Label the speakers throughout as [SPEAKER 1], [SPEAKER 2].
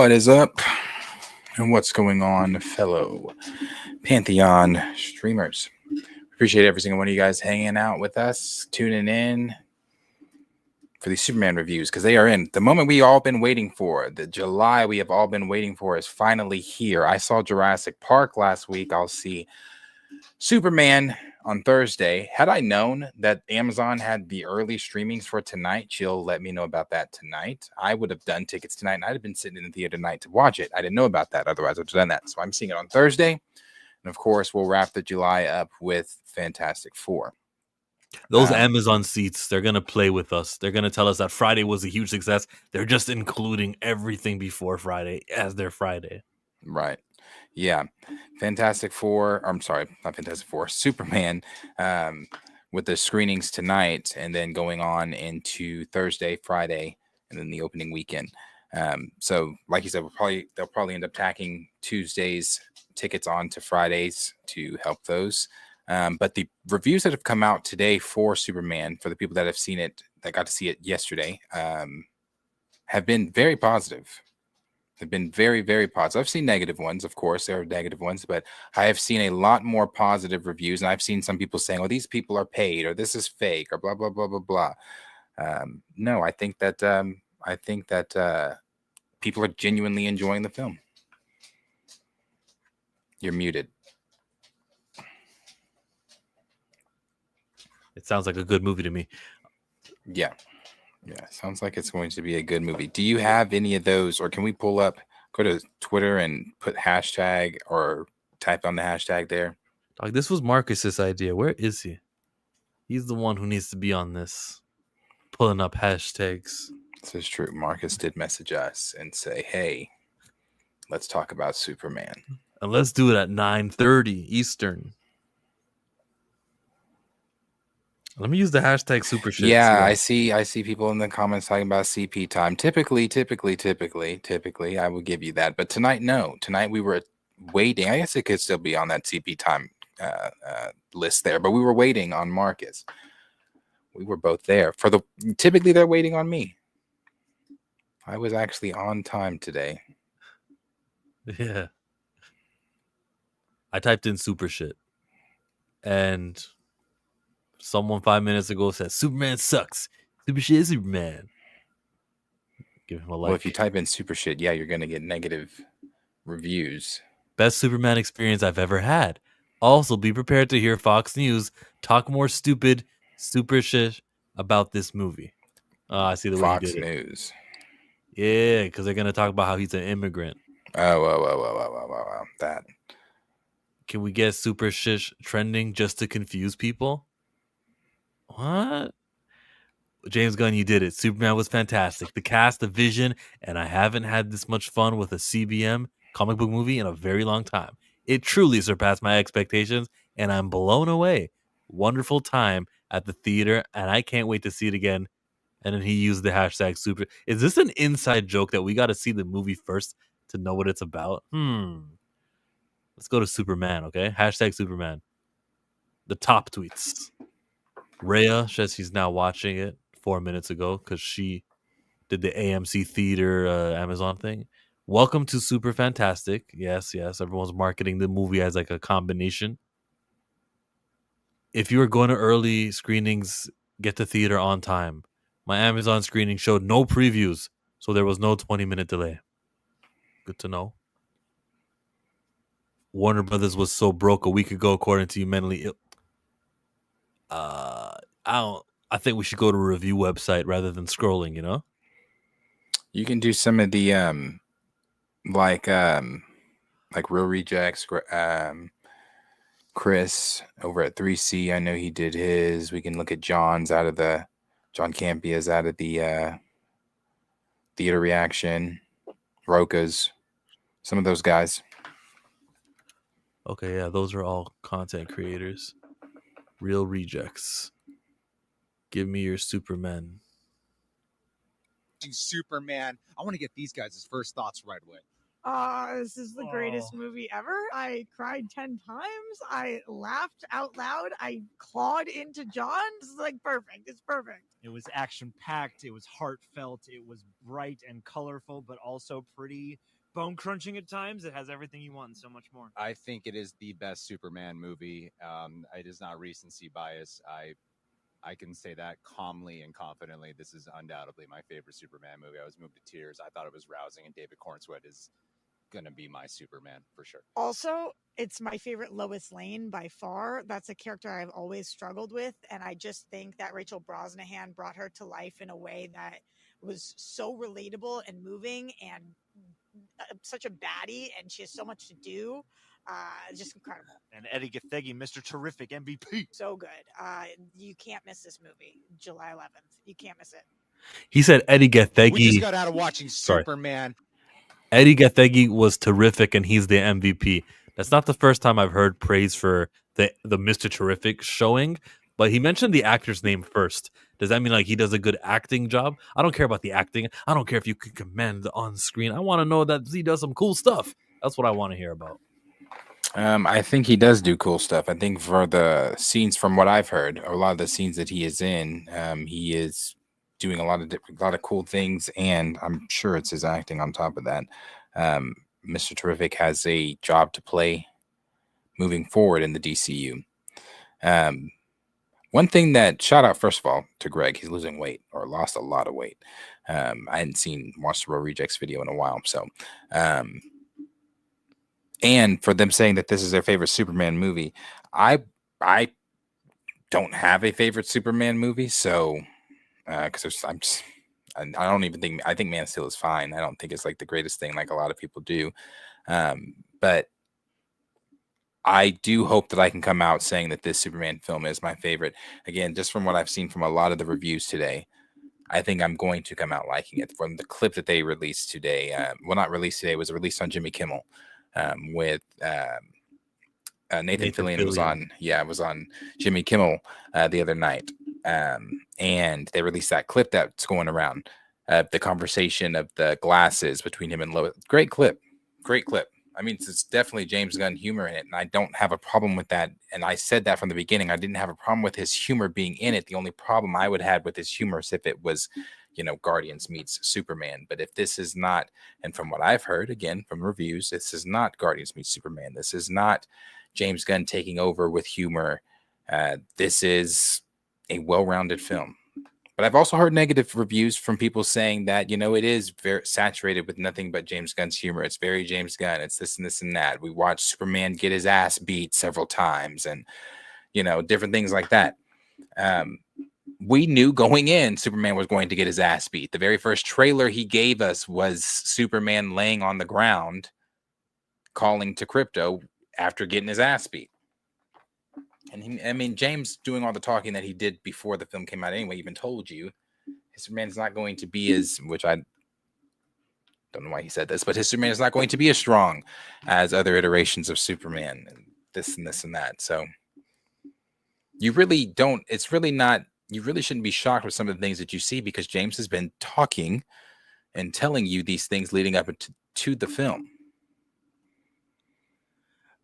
[SPEAKER 1] What is up? And what's going on, fellow Pantheon streamers? Appreciate every single one of you guys hanging out with us, tuning in for these Superman reviews because they are in. The moment we all been waiting for, the July we have all been waiting for, is finally here. I saw Jurassic Park last week. I'll see Superman on Thursday. Had I known that Amazon had the early streamings for tonight, she'll let me know about that tonight. I would have done tickets tonight, and I'd have been sitting in the theater tonight to watch it. I didn't know about that. Otherwise, I'd have done that. So I'm seeing it on Thursday. And of course, we'll wrap the July up with Fantastic Four.
[SPEAKER 2] Those Amazon seats, they're going to play with us. They're going to tell us that Friday was a huge success. They're just including everything before Friday as their Friday.
[SPEAKER 1] Right. Yeah. Fantastic Four. I'm sorry, not Fantastic Four. Superman with the screenings tonight and then going on into Thursday, Friday, and then the opening weekend. So like you said, they'll probably end up tacking Tuesdays tickets on to Fridays to help those. But the reviews that have come out today for Superman, for the people that have seen it, that got to see it yesterday, have been very positive. Have been very, very positive. I've seen negative ones, of course, there are negative ones, but I have seen a lot more positive reviews, and I've seen some people saying, "Oh, these people are paid," or "This is fake," or blah blah blah blah blah. No, I think that people are genuinely enjoying the film. You're muted.
[SPEAKER 2] It sounds like a good movie to me.
[SPEAKER 1] Yeah. Sounds like it's going to be a good movie. Do you have any of those, or can we go to Twitter and put hashtag or type on the hashtag there?
[SPEAKER 2] Like, this was Marcus's idea. Where is he? He's the one who needs to be on this, pulling up hashtags.
[SPEAKER 1] This is true. Marcus did message us and say, "Hey, let's talk about Superman."
[SPEAKER 2] And let's do it at 9:30 Eastern. Let me use the hashtag super shit.
[SPEAKER 1] Yeah, I see people in the comments talking about CP time. Typically, I will give you that. But tonight, no. Tonight we were waiting. I guess it could still be on that CP time list there, but we were waiting on Marcus. We were both there. Typically they're waiting on me. I was actually on time today.
[SPEAKER 2] Yeah. I typed in super shit. And someone 5 minutes ago said Superman sucks. Super shit is Superman. Give him a like.
[SPEAKER 1] Well, if you type in super shit, yeah, you're gonna get negative reviews.
[SPEAKER 2] Best Superman experience I've ever had. Also, be prepared to hear Fox News talk more stupid super shit about this movie. I see the way
[SPEAKER 1] Fox
[SPEAKER 2] he did
[SPEAKER 1] News.
[SPEAKER 2] Yeah, because they're gonna talk about how he's an immigrant.
[SPEAKER 1] Oh, that.
[SPEAKER 2] Can we get super shish trending just to confuse people? What? James Gunn, you did it. Superman was fantastic. The cast, the vision, and I haven't had this much fun with a CBM comic book movie in a very long time. It truly surpassed my expectations, and I'm blown away. Wonderful time at the theater, and I can't wait to see it again. And then he used the hashtag super. Is this an inside joke that we got to see the movie first to know what it's about? Let's go to Superman, okay? Hashtag Superman. The top tweets. Rhea says she's now watching it 4 minutes ago because she did the AMC Theater Amazon thing. Welcome to Super Fantastic. Yes. Everyone's marketing the movie as like a combination. If you are going to early screenings, get to theater on time. My Amazon screening showed no previews, so there was no 20-minute delay. Good to know. Warner Brothers was so broke a week ago, according to you, mentally ill. I think we should go to a review website rather than scrolling, you know?
[SPEAKER 1] You can do some of the like Real Rejects, Chris over at 3C. I know he did his. We can look at John Campia's out of the Theater Reaction, Roka's, some of those guys.
[SPEAKER 2] Okay, yeah, those are all content creators. Real Rejects. Give me your Superman.
[SPEAKER 3] Superman. I want to get these guys' first thoughts right away.
[SPEAKER 4] This is the greatest movie ever. I cried 10 times. I laughed out loud. I clawed into John. This is like perfect. It's perfect.
[SPEAKER 5] It was action-packed. It was heartfelt. It was bright and colorful, but also pretty bone crunching at times. It has everything you want and so much more.
[SPEAKER 3] I think it is the best Superman movie. It is not recency bias. I can say that calmly and confidently. This is undoubtedly my favorite Superman movie. I was moved to tears. I thought it was rousing, and David Cornsweet is going to be my Superman for sure.
[SPEAKER 4] Also, it's my favorite Lois Lane by far. That's a character I've always struggled with. And I just think that Rachel Brosnahan brought her to life in a way that was so relatable and moving and such a baddie. And she has so much to do. Just incredible.
[SPEAKER 5] And Eddie Gathegi, Mr. Terrific, MVP.
[SPEAKER 4] So good. You can't miss this movie. July 11th. You can't miss it.
[SPEAKER 2] He said Eddie
[SPEAKER 3] We just
[SPEAKER 2] Gathegi.
[SPEAKER 3] got out of watching
[SPEAKER 2] Sorry.
[SPEAKER 3] Superman.
[SPEAKER 2] Eddie Gathegi was terrific, and he's the MVP. That's not the first time I've heard praise for the Mr. Terrific showing, but he mentioned the actor's name first. Does that mean like he does a good acting job? I don't care about the acting. I don't care if you can command the on screen. I want to know that he does some cool stuff. That's what I want to hear about.
[SPEAKER 1] I think he does do cool stuff. I think for the scenes, from what I've heard, a lot of the scenes that he is in, he is doing a lot of cool things, and I'm sure it's his acting on top of that. Mr. Terrific has a job to play moving forward in the DCU. One thing that, shout out first of all to Greg, he's losing weight, or lost a lot of weight. I hadn't watched the Raw Rejects video in a while, so and for them saying that this is their favorite Superman movie, I don't have a favorite Superman movie, so because I don't even think, I think Man of Steel is fine. I don't think it's like the greatest thing like a lot of people do, but I do hope that I can come out saying that this Superman film is my favorite. Again, just from what I've seen from a lot of the reviews today, I think I'm going to come out liking it. From the clip that they released today, well, not released today, it was released on Jimmy Kimmel with Nathan Fillion was on. Yeah, it was on Jimmy Kimmel the other night, and they released that clip that's going around, the conversation of the glasses between him and Lois. Great clip. I mean, it's definitely James Gunn humor in it, and I don't have a problem with that. And I said that from the beginning. I didn't have a problem with his humor being in it. The only problem I would have with his humor is if it was, Guardians meets Superman. But if this is not, and from what I've heard, again, from reviews, this is not Guardians meets Superman. This is not James Gunn taking over with humor. This is a well-rounded film. But I've also heard negative reviews from people saying that, it is very saturated with nothing but James Gunn's humor. It's very James Gunn. It's this and this and that. We watched Superman get his ass beat several times and, different things like that. We knew going in Superman was going to get his ass beat. The very first trailer he gave us was Superman laying on the ground, calling to Krypto after getting his ass beat. And James doing all the talking that he did before the film came out anyway, even told you his Superman is not going to be as, which I don't know why he said this, but his Superman is not going to be as strong as other iterations of Superman and this and that. So you really shouldn't be shocked with some of the things that you see, because James has been talking and telling you these things leading up to the film.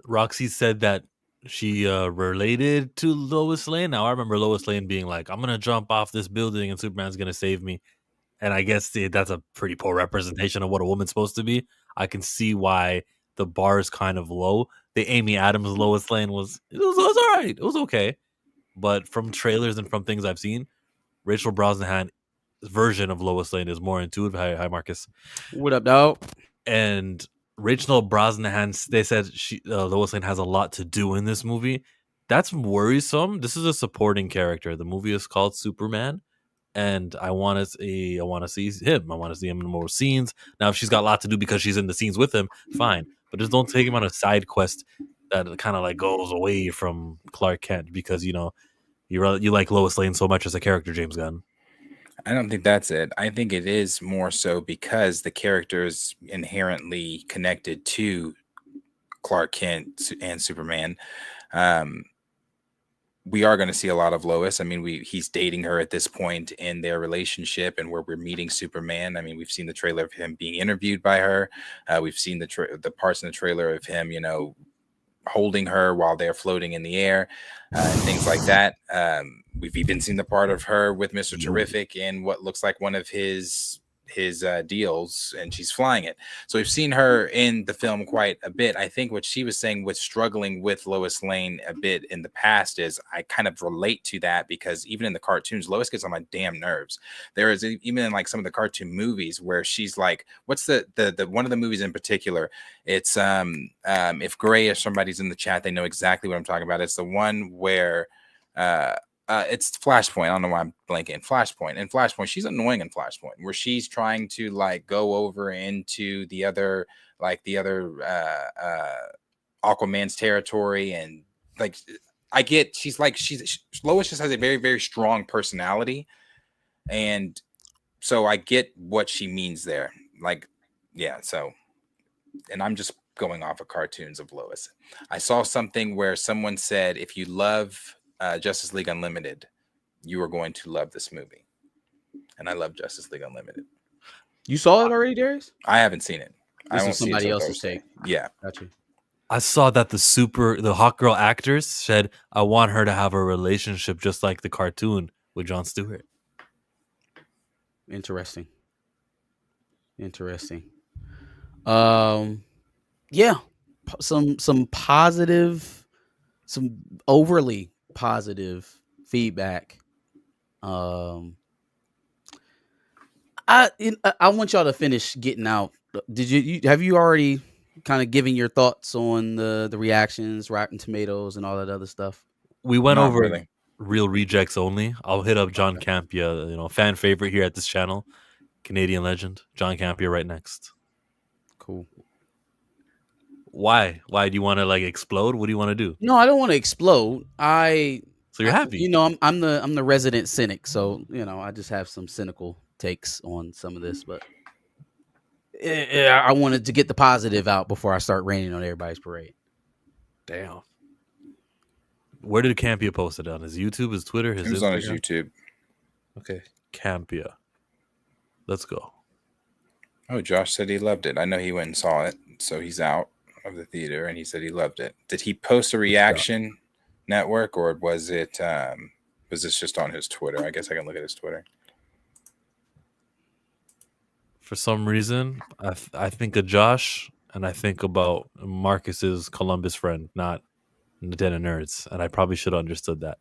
[SPEAKER 2] Roxy said that she related to Lois Lane. Now I remember Lois Lane being like, "I'm gonna jump off this building and Superman's gonna save me," and I guess that's a pretty poor representation of what a woman's supposed to be. I can see why the bar is kind of low. The Amy Adams Lois Lane was all right. It was okay, but from trailers and from things I've seen, Rachel Brosnahan's version of Lois Lane is more intuitive. Hi, Marcus.
[SPEAKER 6] What up, dog?
[SPEAKER 2] And Rachel Brosnahan, they said Lois Lane has a lot to do in this movie. That's worrisome. This is a supporting character. The movie is called Superman, and I want to see him. I want to see him in more scenes. Now, if she's got a lot to do because she's in the scenes with him, fine. But just don't take him on a side quest that kind of like goes away from Clark Kent because you like Lois Lane so much as a character, James Gunn.
[SPEAKER 1] I don't think that's it. I think it is more so because the character is inherently connected to Clark Kent and Superman. We are going to see a lot of Lois. I mean, he's dating her at this point in their relationship, and where we're meeting Superman. I mean, we've seen the trailer of him being interviewed by her. We've seen the parts in the trailer of him, holding her while they're floating in the air, and things like that. We've even seen the part of her with Mr. Terrific in what looks like one of his his deals, and she's flying it. So we've seen her in the film quite a bit. I think what she was saying with struggling with Lois Lane a bit in the past is I kind of relate to that, because even in the cartoons, Lois gets on my damn nerves. There is even in like some of the cartoon movies where she's like, what's the one of the movies in particular? It's if Gray or somebody's in the chat, they know exactly what I'm talking about. It's the one where it's Flashpoint. I don't know why I'm blanking. Flashpoint. In Flashpoint, she's annoying in Flashpoint, where she's trying to like go over into the other Aquaman's territory, and like I get she's Lois just has a very, very strong personality, and so I get what she means there. Like, yeah, so, and I'm just going off of cartoons of Lois. I saw something where someone said, if you love Justice League Unlimited, you are going to love this movie. And I love Justice League Unlimited.
[SPEAKER 6] You saw it already, Darius?
[SPEAKER 1] I haven't seen it.
[SPEAKER 6] This
[SPEAKER 1] I won't
[SPEAKER 6] is
[SPEAKER 1] see it
[SPEAKER 6] somebody
[SPEAKER 1] till
[SPEAKER 6] else's
[SPEAKER 1] Thursday.
[SPEAKER 6] take.
[SPEAKER 1] Yeah.
[SPEAKER 6] Got you.
[SPEAKER 2] I saw that the hot girl actors said, I want her to have a relationship just like the cartoon with Jon Stewart.
[SPEAKER 6] Interesting. Yeah, some positive, some overly positive feedback. I want y'all to finish getting out. Did have you already kind of given your thoughts on the reactions, Rotten Tomatoes, and all that other stuff?
[SPEAKER 2] We went
[SPEAKER 1] Not
[SPEAKER 2] over
[SPEAKER 1] really.
[SPEAKER 2] Real Rejects only. I'll hit up John Campia, fan favorite here at this channel, Canadian legend. John Campia right next.
[SPEAKER 6] Cool.
[SPEAKER 2] Why? Why do you want to like explode? What do you want to do?
[SPEAKER 6] No, I don't want to explode.
[SPEAKER 2] So you're happy.
[SPEAKER 6] I'm the resident cynic, so I just have some cynical takes on some of this, but I wanted to get the positive out before I start raining on everybody's parade.
[SPEAKER 2] Damn. Where did Campia post it on? His YouTube, his Twitter, his
[SPEAKER 1] It was on his
[SPEAKER 2] Instagram?
[SPEAKER 1] YouTube.
[SPEAKER 2] Okay, Campia. Let's go.
[SPEAKER 1] Oh, Josh said he loved it. I know he went and saw it, so he's out of the theater, and he said he loved it. Did he post a reaction network, or was it was this just on his Twitter? I guess I can look at his Twitter.
[SPEAKER 2] For some reason, I think of Josh, and I think about Marcus's Columbus friend, not Den of Nerds, and I probably should have understood that.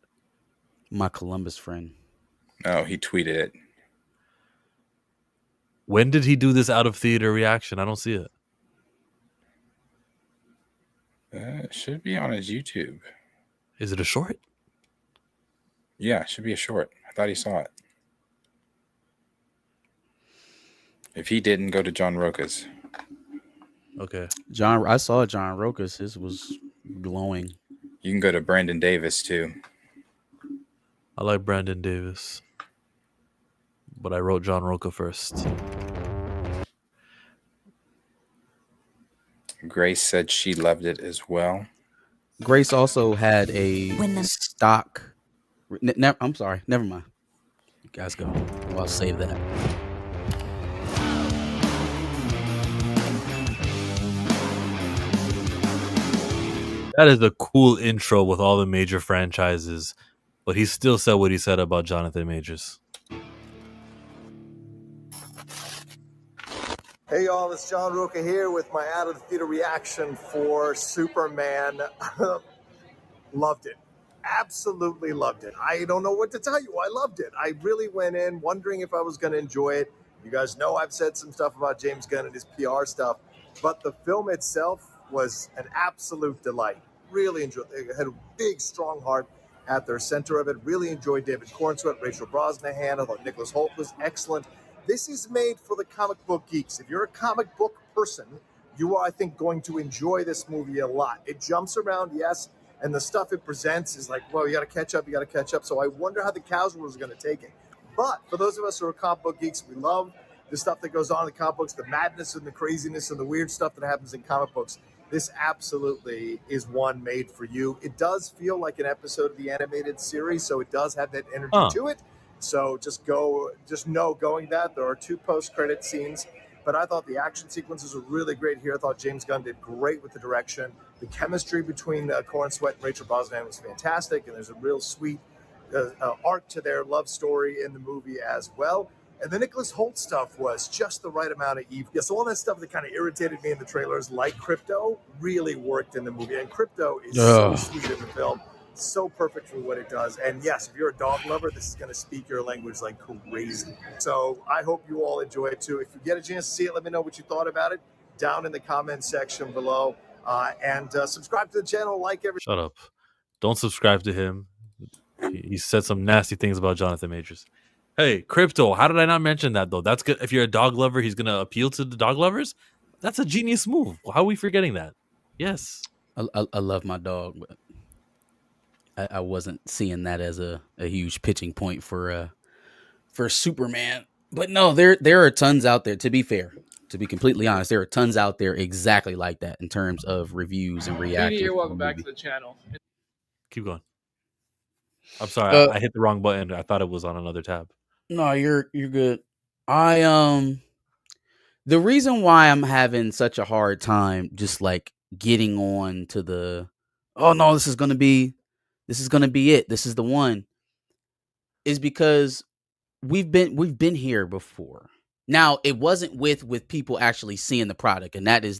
[SPEAKER 6] My Columbus friend.
[SPEAKER 1] Oh, he tweeted it.
[SPEAKER 2] When did he do this out of theater reaction? I don't see it.
[SPEAKER 1] It should be on his YouTube.
[SPEAKER 2] Is it a short?
[SPEAKER 1] Yeah, it should be a short. I thought he saw it. If he didn't, go to John Roca's.
[SPEAKER 2] Okay.
[SPEAKER 6] I saw John Roca's. His was glowing.
[SPEAKER 1] You can go to Brandon Davis too.
[SPEAKER 2] I like Brandon Davis, but I wrote John Roca first. Grace
[SPEAKER 1] said she loved it as well.
[SPEAKER 6] Grace also had a stock. I'm sorry. Never mind. You guys go. I'll save that.
[SPEAKER 2] That is a cool intro with all the major franchises, but he still said what he said about Jonathan Majors.
[SPEAKER 7] Hey y'all, it's John Roca here with my out of the theater reaction for Superman. Loved it. Absolutely loved it. I don't know what to tell you. I loved it. I really went in wondering if I was going to enjoy it. You guys know I've said some stuff about James Gunn and his PR stuff, but the film itself was an absolute delight. Really enjoyed it. It had a big, strong heart at their center of it. Really enjoyed David Cornsweet, Rachel Brosnahan. I thought Nicholas Hoult was excellent. This is made for the comic book geeks. If you're a comic book person, you are, I think, going to enjoy this movie a lot. It jumps around, yes, and the stuff it presents is like, well, you got to catch up. So I wonder how the casual is going to take it. But for those of us who are comic book geeks, we love the stuff that goes on in the comic books, the madness and the craziness and the weird stuff that happens in comic books. This absolutely is one made for you. It does feel like an episode of the animated series, so it does have that energy to it. So just know going that there are 2 post-credit scenes, but I thought the action sequences were really great here. I thought James Gunn did great with the direction. The chemistry between Cornsweet and Rachel Brosnahan was fantastic, and there's a real sweet arc to their love story in the movie as well. And the Nicholas Holt stuff was just the right amount of evil. Yeah, so all that stuff that kind of irritated me in the trailers, like Crypto, really worked in the movie. And Crypto is so
[SPEAKER 6] Ugh.
[SPEAKER 7] sweet in the film, so perfect for what it does. And yes, if you're a dog lover, this is going to speak your language like crazy. So I hope you all enjoy it too. If you get a chance to see it, let me know what you thought about it down in the comment section below. And subscribe to the channel, like every.
[SPEAKER 2] Shut up. Don't subscribe to him. He said some nasty things about Jonathan Majors. Hey, Crypto, how did I not mention that, though? That's good. If you're a dog lover, he's going to appeal to the dog lovers. That's a genius move. How are we forgetting that? Yes.
[SPEAKER 6] I love my dog, but I wasn't seeing that as a huge pitching point for Superman. But no, there are tons out there. To be fair, to be completely honest, there are tons out there exactly like that in terms of reviews and reactions.
[SPEAKER 8] You're welcome back to the channel.
[SPEAKER 2] Keep going. I'm sorry, I hit the wrong button. I thought it was on another tab.
[SPEAKER 6] No, you're good. The reason why I'm having such a hard time just like getting on to the, oh no, this is gonna be it. This is the one, is because we've been here before. Now it wasn't with people actually seeing the product, and that is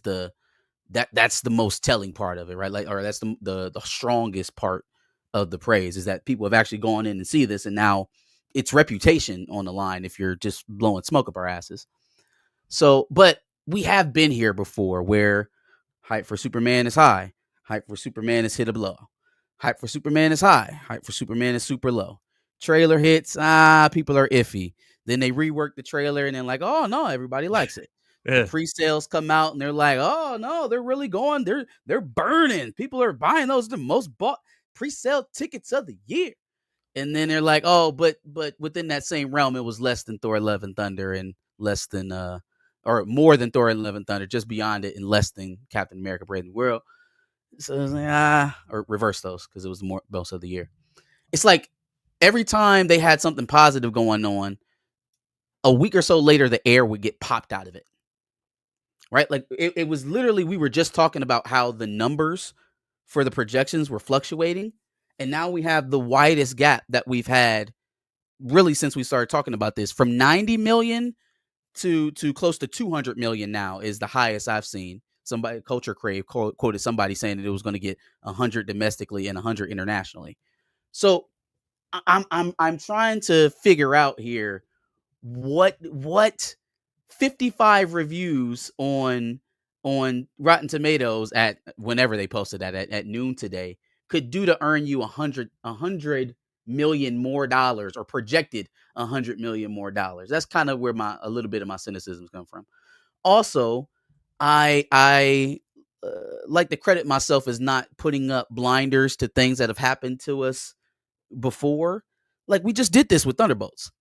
[SPEAKER 6] that's the most telling part of it, right? Like, or that's the strongest part of the praise, is that people have actually gone in and see this, and now it's reputation on the line if you're just blowing smoke up our asses. So, but we have been here before where hype for Superman is high, hype for Superman is hit a blow, hype for Superman is high, hype for Superman is super low. Trailer hits, people are iffy. Then they rework the trailer and then like, oh no, everybody likes it.
[SPEAKER 2] Yeah.
[SPEAKER 6] Pre-sales come out and they're like, oh no, they're really going, they're burning. People are buying those, the most bought pre-sale tickets of the year. And then they're like, oh, but within that same realm, it was less than Thor: Love and Thunder and less than or more than Thor: Love and Thunder, just beyond it, and less than Captain America: Brave New World. So it was like, or reverse those, because it was the most of the year. It's like every time they had something positive going on, a week or so later, the air would get popped out of it. Right? Like it was literally, we were just talking about how the numbers for the projections were fluctuating. And now we have the widest gap that we've had really since we started talking about this. From 90 million to close to 200 million now is the highest I've seen. Somebody, Culture Crave, quoted somebody saying that it was going to get 100 domestically and 100 internationally. So I'm trying to figure out here what 55 reviews on Rotten Tomatoes at whenever they posted that at noon today could do to earn you 100 million more dollars, or projected 100 million more dollars. That's kind of where a little bit of my cynicism come from. Also, I like to credit myself as not putting up blinders to things that have happened to us before. Like, we just did this with Thunderbolts.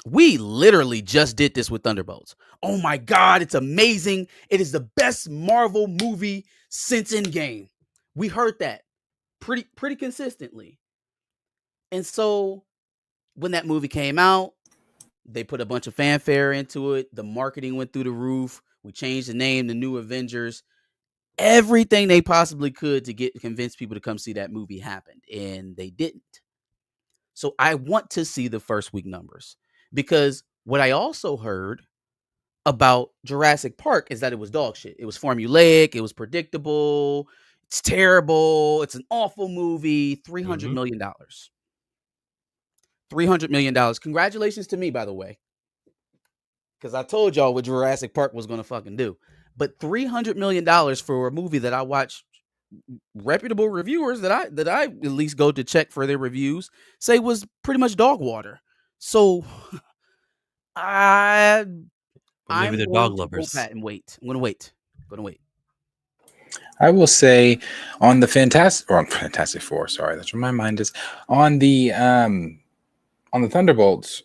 [SPEAKER 6] We literally just did this with Thunderbolts. Oh my God, it's amazing. It is the best Marvel movie since Endgame. We heard that pretty consistently. And so when that movie came out, they put a bunch of fanfare into it. The marketing went through the roof. We changed the name to New Avengers. Everything they possibly could to convince people to come see that movie happened, and they didn't. So I want to see the first week numbers, because what I also heard about Jurassic Park is that it was dog shit. It was formulaic. It was predictable. It's terrible. It's an awful movie. $300 million. $300 million. Congratulations to me, by the way, because I told y'all what Jurassic Park was going to fucking do. But $300 million for a movie that I watched reputable reviewers that I at least go to check for their reviews say was pretty much dog water. So
[SPEAKER 2] Maybe they're dog lovers.
[SPEAKER 6] I'm gonna wait.
[SPEAKER 1] I will say on the Fantastic Four. Sorry, that's where my mind is. On the Thunderbolts,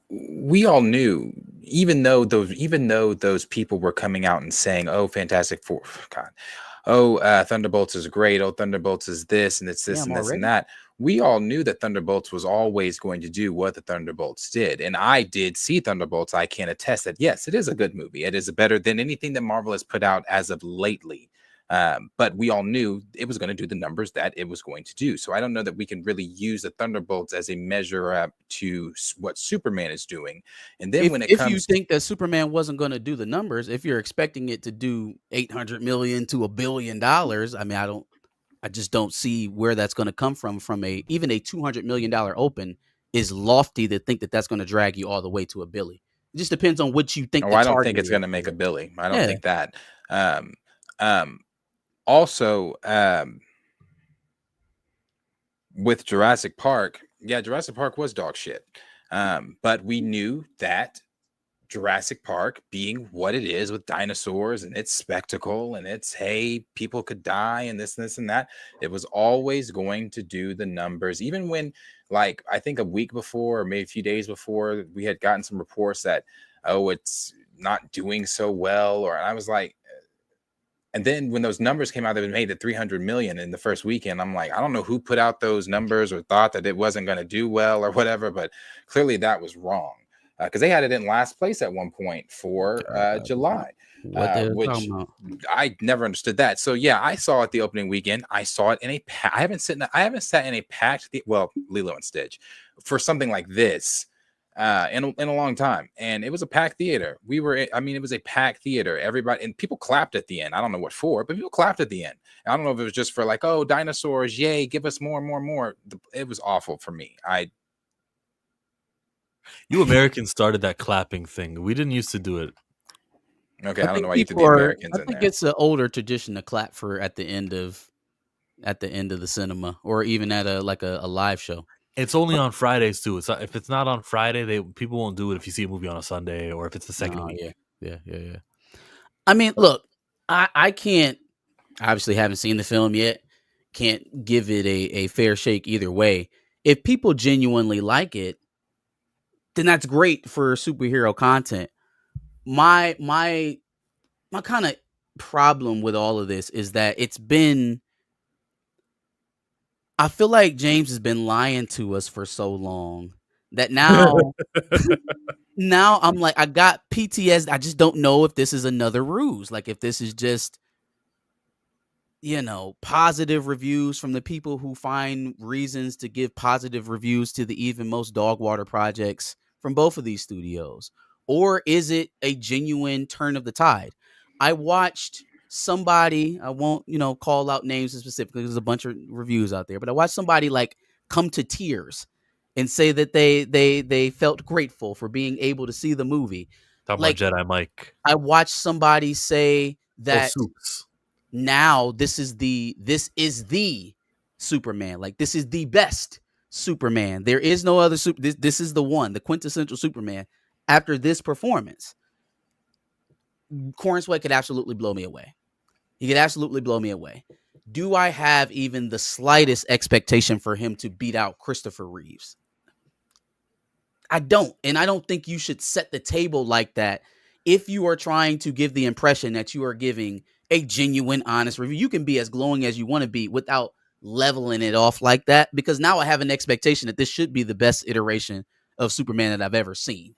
[SPEAKER 1] we all knew, even though those people were coming out and saying, "Oh, Fantastic Four, God, Thunderbolts is great. Oh, Thunderbolts is this and it's this and this and that." We all knew that Thunderbolts was always going to do what the Thunderbolts did. And I did see Thunderbolts. I can attest that, yes, it is a good movie. It is better than anything that Marvel has put out as of lately. But we all knew it was going to do the numbers that it was going to do. So I don't know that we can really use the Thunderbolts as a measure up to what Superman is doing. And then when it
[SPEAKER 6] If
[SPEAKER 1] comes,
[SPEAKER 6] you think that Superman wasn't going to do the numbers, if you're expecting it to do 800 million to $1 billion, I mean, I just don't see where that's going to come from even a $200 million open is lofty to think that that's going to drag you all the way to $1 billion. It just depends on what you think.
[SPEAKER 1] oh,
[SPEAKER 6] the
[SPEAKER 1] I don't
[SPEAKER 6] target
[SPEAKER 1] think it's
[SPEAKER 6] is.
[SPEAKER 1] going to make $1 billion. I don't
[SPEAKER 6] Yeah.
[SPEAKER 1] think that. Also, with Jurassic Park, yeah, Jurassic Park was dog shit. But we knew that Jurassic Park being what it is with dinosaurs and its spectacle and its, hey, people could die and this and that, it was always going to do the numbers. Even when, like, I think a week before or maybe a few days before, we had gotten some reports that, oh, it's not doing so well. Or I was like, and then when those numbers came out, they made it 300 million in the first weekend. I'm like, I don't know who put out those numbers or thought that it wasn't going to do well or whatever, but clearly that was wrong. Because they had it in last place at one point for July,
[SPEAKER 6] What they were
[SPEAKER 1] which
[SPEAKER 6] talking about.
[SPEAKER 1] I never understood that. So yeah, I saw it the opening weekend. I saw it in a I haven't sat in a packed Lilo and Stitch for something like this in a long time, and it was a packed theater. It was a packed theater. Everybody and people clapped at the end. I don't know what for, but people clapped at the end. I don't know if it was just for like, oh, dinosaurs, yay, give us more and more and more. It was awful for me.
[SPEAKER 2] You Americans started that clapping thing. We didn't used to do it.
[SPEAKER 1] Okay, I don't know why you threw the
[SPEAKER 6] people
[SPEAKER 1] Americans
[SPEAKER 6] I
[SPEAKER 1] in
[SPEAKER 6] think
[SPEAKER 1] there.
[SPEAKER 6] it's an older tradition to clap for at the end of the cinema, or even at a live show.
[SPEAKER 2] It's only on Fridays too. It's not, if it's not on Friday, people won't do it if you see a movie on a Sunday or if it's the second week.
[SPEAKER 6] Yeah. I mean, look, I can't, obviously haven't seen the film yet, can't give it a fair shake either way. If people genuinely like it, then that's great for superhero content. My kind of problem with all of this is that I feel like James has been lying to us for so long that now I'm like, I got PTSD. I just don't know if this is another ruse. Like if this is just, positive reviews from the people who find reasons to give positive reviews to the even most dog water projects from both of these studios. Or is it a genuine turn of the tide? I watched somebody, I won't, call out names specifically, there's a bunch of reviews out there, but I watched somebody like come to tears and say that they felt grateful for being able to see the movie.
[SPEAKER 2] Talking
[SPEAKER 6] Like,
[SPEAKER 2] about Jedi Mike.
[SPEAKER 6] I watched somebody say that
[SPEAKER 2] Soups.
[SPEAKER 6] now this is the Superman. Like this is the best Superman. There is no other this is the one, the quintessential Superman. After this performance, Corn Sweat could absolutely blow me away. He could absolutely blow me away. Do I have even the slightest expectation for him to beat out Christopher Reeves? I don't. And I don't think you should set the table like that if you are trying to give the impression that you are giving a genuine, honest review. You can be as glowing as you want to be without leveling it off like that, because now I have an expectation that this should be the best iteration of Superman that I've ever seen,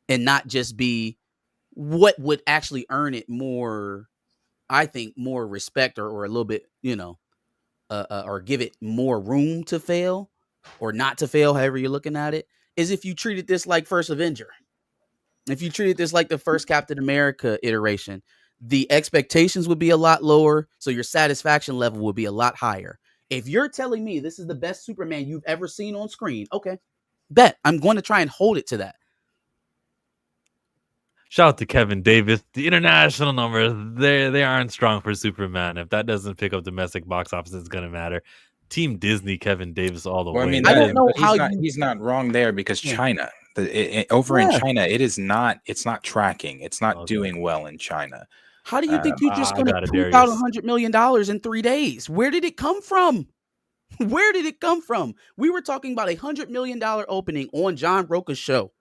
[SPEAKER 6] and not just be what would actually earn it more, I think, more respect or a little bit, or give it more room to fail or not to fail, however you're looking at it, is if you treated this like First Avenger. If you treated this like the first Captain America iteration, the expectations would be a lot lower, so your satisfaction level would be a lot higher. If you're telling me this is the best Superman you've ever seen on screen, okay, bet. I'm going to try and hold it to that.
[SPEAKER 2] Shout out to Kevin Davis. The international numbers, they aren't strong for Superman. If that doesn't pick up domestic box office, it's going to matter. Team Disney, Kevin Davis all the way.
[SPEAKER 1] I mean,
[SPEAKER 6] I don't know how
[SPEAKER 1] he's not wrong there, because China, in China, it's not tracking. It's not doing well in China.
[SPEAKER 6] How do you think you're just going to poop out $100 million in 3 days? Where did it come from? Where did it come from? We were talking about $100 million opening on John Roca's show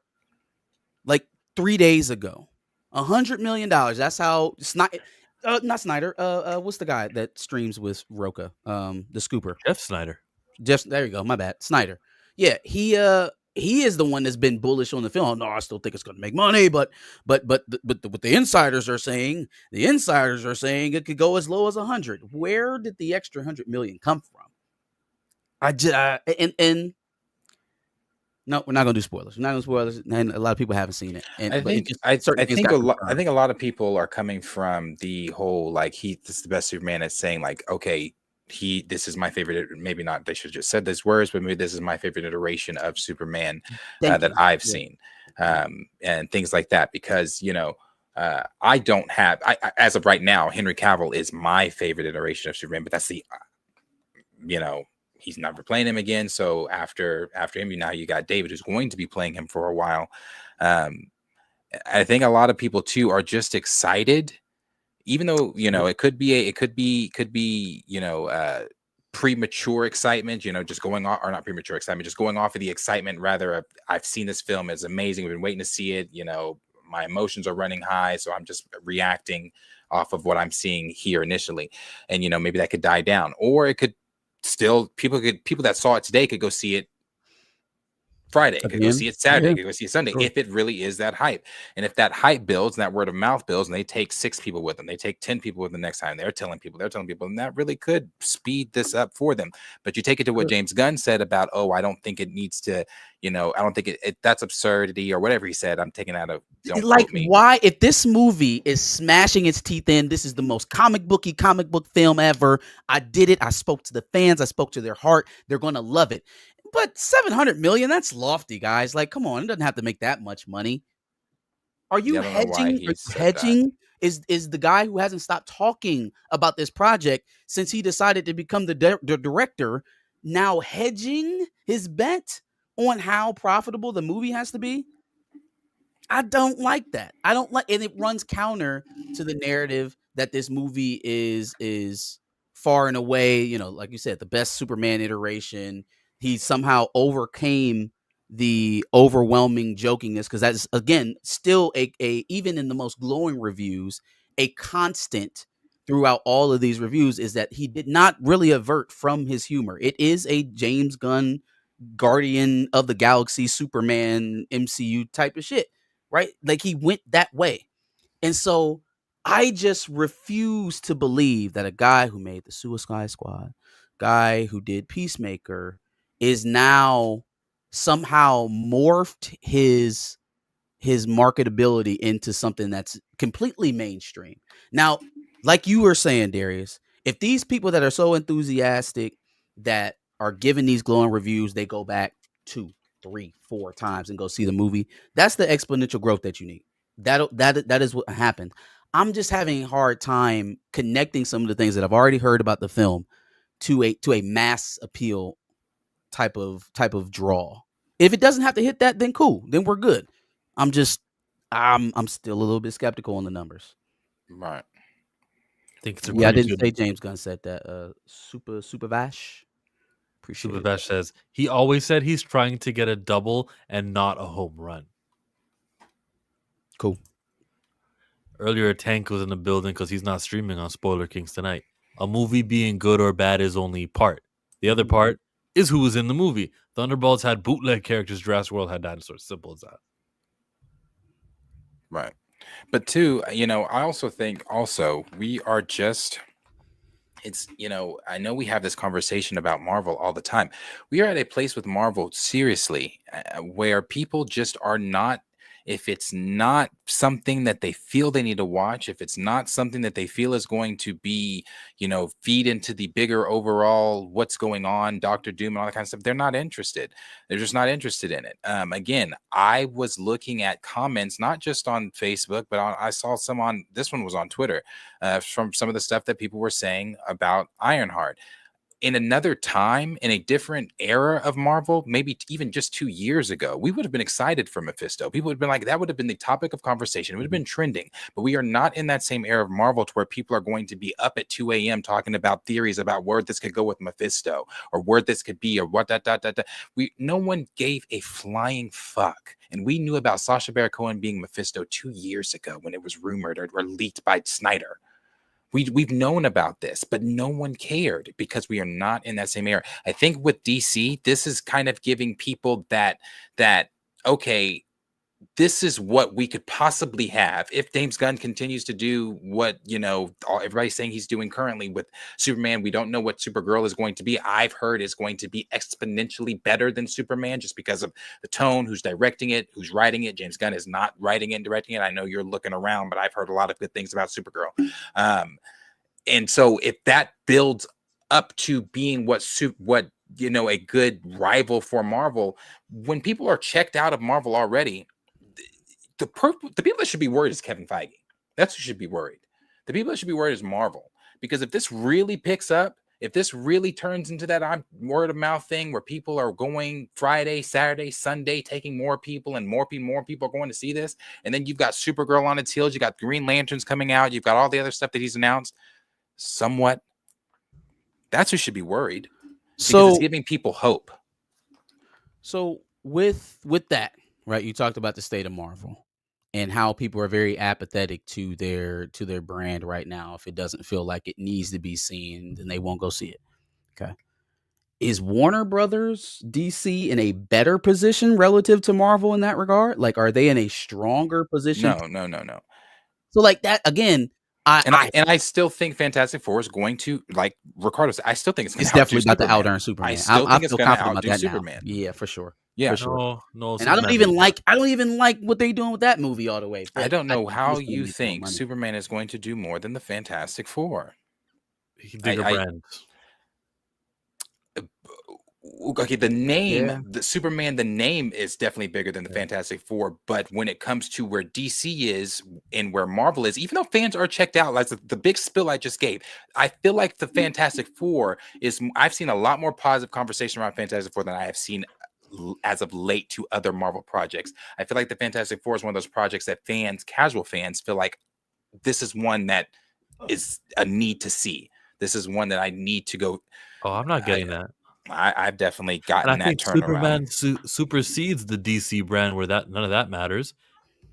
[SPEAKER 6] like 3 days ago. $100 million. That's how not Snyder. What's the guy that streams with Roca? The Scooper.
[SPEAKER 2] Jeff Snyder.
[SPEAKER 6] There you go. My bad. Snyder. Yeah, he he is the one that's been bullish on the film. No, I still think it's going to make money, but what the insiders are saying, it could go as low as 100. Where did the extra 100 million come from? And no, we're not gonna do spoilers. We're not gonna spoilers, and a lot of people haven't seen it. And
[SPEAKER 1] I
[SPEAKER 6] but it
[SPEAKER 1] think
[SPEAKER 6] just
[SPEAKER 1] I
[SPEAKER 6] certain things
[SPEAKER 1] think
[SPEAKER 6] got
[SPEAKER 1] a lot. I
[SPEAKER 6] confirmed.
[SPEAKER 1] think a lot of people are coming from the whole like this is the best Superman. Is saying like, okay, this is my favorite. Maybe not. They should have just said these words, but maybe this is my favorite iteration of Superman
[SPEAKER 6] Thank
[SPEAKER 1] that
[SPEAKER 6] you.
[SPEAKER 1] I've
[SPEAKER 6] Yeah.
[SPEAKER 1] seen, and things like that. Because I don't have. As of right now, Henry Cavill is my favorite iteration of Superman. But that's the, he's never playing him again. So after him, now you got David, who's going to be playing him for a while. I think a lot of people too are just excited, even though it could be premature excitement. Just going off, or not premature excitement, just going off of the excitement. Rather, I've seen this film; it's amazing. We've been waiting to see it. My emotions are running high, so I'm just reacting off of what I'm seeing here initially, and maybe that could die down, or it could. Still, people that saw it today could go see it Friday, could go see it Saturday, could go see it Sunday, if it really is that hype. And if that hype builds and that word of mouth builds, and they take 6 people with them, they take 10 people with them next time, they're telling people, and that really could speed this up for them. But you take it to what James Gunn said about, I don't think it needs to, I don't think that's absurdity or whatever he said. I'm taking out of, don't
[SPEAKER 6] like,
[SPEAKER 1] quote me.
[SPEAKER 6] why, if this movie is smashing its teeth in, this is the most comic book film ever. I did it. I spoke to the fans. I spoke to their heart. They're going to love it. But 700 million, that's lofty, guys. Like, come on, it doesn't have to make that much money. Are you hedging? Hedging is the guy who hasn't stopped talking about this project since he decided to become the director, now hedging his bet on how profitable the movie has to be? I don't like that. I don't like, and it runs counter to the narrative that this movie is far and away, like you said, the best Superman iteration. He somehow overcame the overwhelming jokiness, because that's, again, still a even in the most glowing reviews, a constant throughout all of these reviews is that he did not really avert from his humor. It is a James Gunn Guardian of the Galaxy Superman MCU type of shit, right? Like, he went that way. And so I just refuse to believe that a guy who made the Suicide Squad, guy who did Peacemaker, is now somehow morphed his marketability into something that's completely mainstream. Now, like you were saying, Darius, if these people that are so enthusiastic that are giving these glowing reviews, they go back 2, 3, 4 times and go see the movie, that's the exponential growth that you need. That is what happened. I'm just having a hard time connecting some of the things that I've already heard about the film to a mass appeal type of draw. If it doesn't have to hit that, then cool, then we're good. I'm still a little bit skeptical on the numbers.
[SPEAKER 1] Right.
[SPEAKER 2] I think it's
[SPEAKER 6] I didn't say James Gunn said that. Super Vash. Appreciate
[SPEAKER 2] Super
[SPEAKER 6] it.
[SPEAKER 2] Vash says he always said he's trying to get a double and not a home run.
[SPEAKER 6] Cool.
[SPEAKER 2] Earlier, Tank was in the building because he's not streaming on Spoiler Kings tonight. A movie being good or bad is only part. The other part is who was in the movie. Thunderbolts had bootleg characters. Jurassic World had dinosaurs. Simple as that.
[SPEAKER 1] Right. But too, I also think we are just, it's, I know we have this conversation about Marvel all the time. We are at a place with Marvel, seriously, where people just are not, if it's not something that they feel they need to watch, if it's not something that they feel is going to be, feed into the bigger overall what's going on, Doctor Doom and all that kind of stuff, they're not interested. They're just not interested in it. Again, I was looking at comments, not just on Facebook, but I saw some this one was on Twitter, from some of the stuff that people were saying about Ironheart. In another time, in a different era of Marvel, maybe even just 2 years ago, we would have been excited for Mephisto. People would have been like, that would have been the topic of conversation. It would have been trending. But we are not in that same era of Marvel to where people are going to be up at 2 a.m. talking about theories about where this could go with Mephisto, or where this could be, or what that. No one gave a flying fuck. And we knew about Sacha Baron Cohen being Mephisto 2 years ago when it was rumored or leaked by Snyder. we've known about this, but no one cared because we are not in that same era. I think with DC, this is kind of giving people that okay, this is what we could possibly have if James Gunn continues to do what everybody's saying he's doing currently with Superman. We don't know what Supergirl is going to be. I've heard is going to be exponentially better than Superman just because of the tone, who's directing it, who's writing it. James Gunn is not writing it and directing it. I know you're looking around, but I've heard a lot of good things about Supergirl. And so if that builds up to being what a good rival for Marvel, when people are checked out of Marvel already, the people that should be worried is Kevin Feige. That's who should be worried. The people that should be worried is Marvel. Because if this really picks up, if this really turns into that word of mouth thing where people are going Friday, Saturday, Sunday, taking more people and more people are going to see this, and then you've got Supergirl on its heels, you got Green Lanterns coming out, you've got all the other stuff that he's announced, somewhat, that's who should be worried. Because it's giving people hope.
[SPEAKER 6] So with that, right? You talked about the state of Marvel and how people are very apathetic to their brand right now. If it doesn't feel like it needs to be seen, then they won't go see it. Okay. Is Warner Brothers DC in a better position relative to Marvel in that regard? Like, are they in a stronger position?
[SPEAKER 1] No.
[SPEAKER 6] So like that again,
[SPEAKER 1] I still think Fantastic Four is going to, like Ricardo said, I still think it's
[SPEAKER 6] definitely about to out-earn Superman.
[SPEAKER 1] I still think it's going to outdo
[SPEAKER 6] Superman. Yeah, for sure.
[SPEAKER 1] Yeah,
[SPEAKER 6] for sure.
[SPEAKER 2] No,
[SPEAKER 6] and I don't even like what they're doing with that movie all the way.
[SPEAKER 1] I don't know how you think Superman is going to do more than the Fantastic Four.
[SPEAKER 2] Bigger brand.
[SPEAKER 1] Okay, the name, the Superman, the name is definitely bigger than the Fantastic Four. But when it comes to where DC is and where Marvel is, even though fans are checked out, like the big spill I just gave, I feel like the Fantastic Four is. I've seen a lot more positive conversation around Fantastic Four than I have seen as of late to other Marvel projects. I feel like the Fantastic Four is one of those projects that casual fans feel like this is one that is a need to see. This is one that I need to go.
[SPEAKER 2] Oh, I'm not getting that.
[SPEAKER 1] I've definitely gotten that turnaround.
[SPEAKER 2] Superman supersedes the DC brand where none of that matters.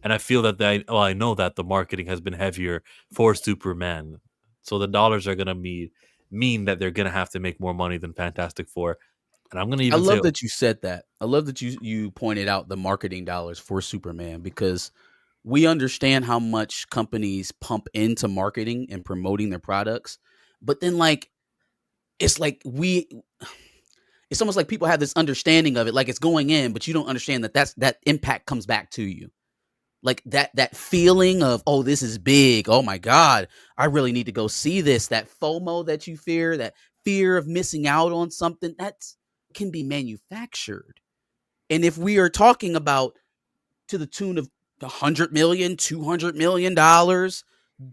[SPEAKER 2] And I feel that I know that the marketing has been heavier for Superman. So the dollars are going to mean that they're going to have to make more money than Fantastic Four. And I'm going to even
[SPEAKER 6] I love that you said that. I love that you pointed out the marketing dollars for Superman, because we understand how much companies pump into marketing and promoting their products. But then it's almost like people have this understanding of it, like it's going in, but you don't understand that impact comes back to you. Like that feeling of, oh, this is big. Oh my God, I really need to go see this. That FOMO that you fear, that fear of missing out on something, that can be manufactured. And if we are talking about to the tune of $100 million, $200 million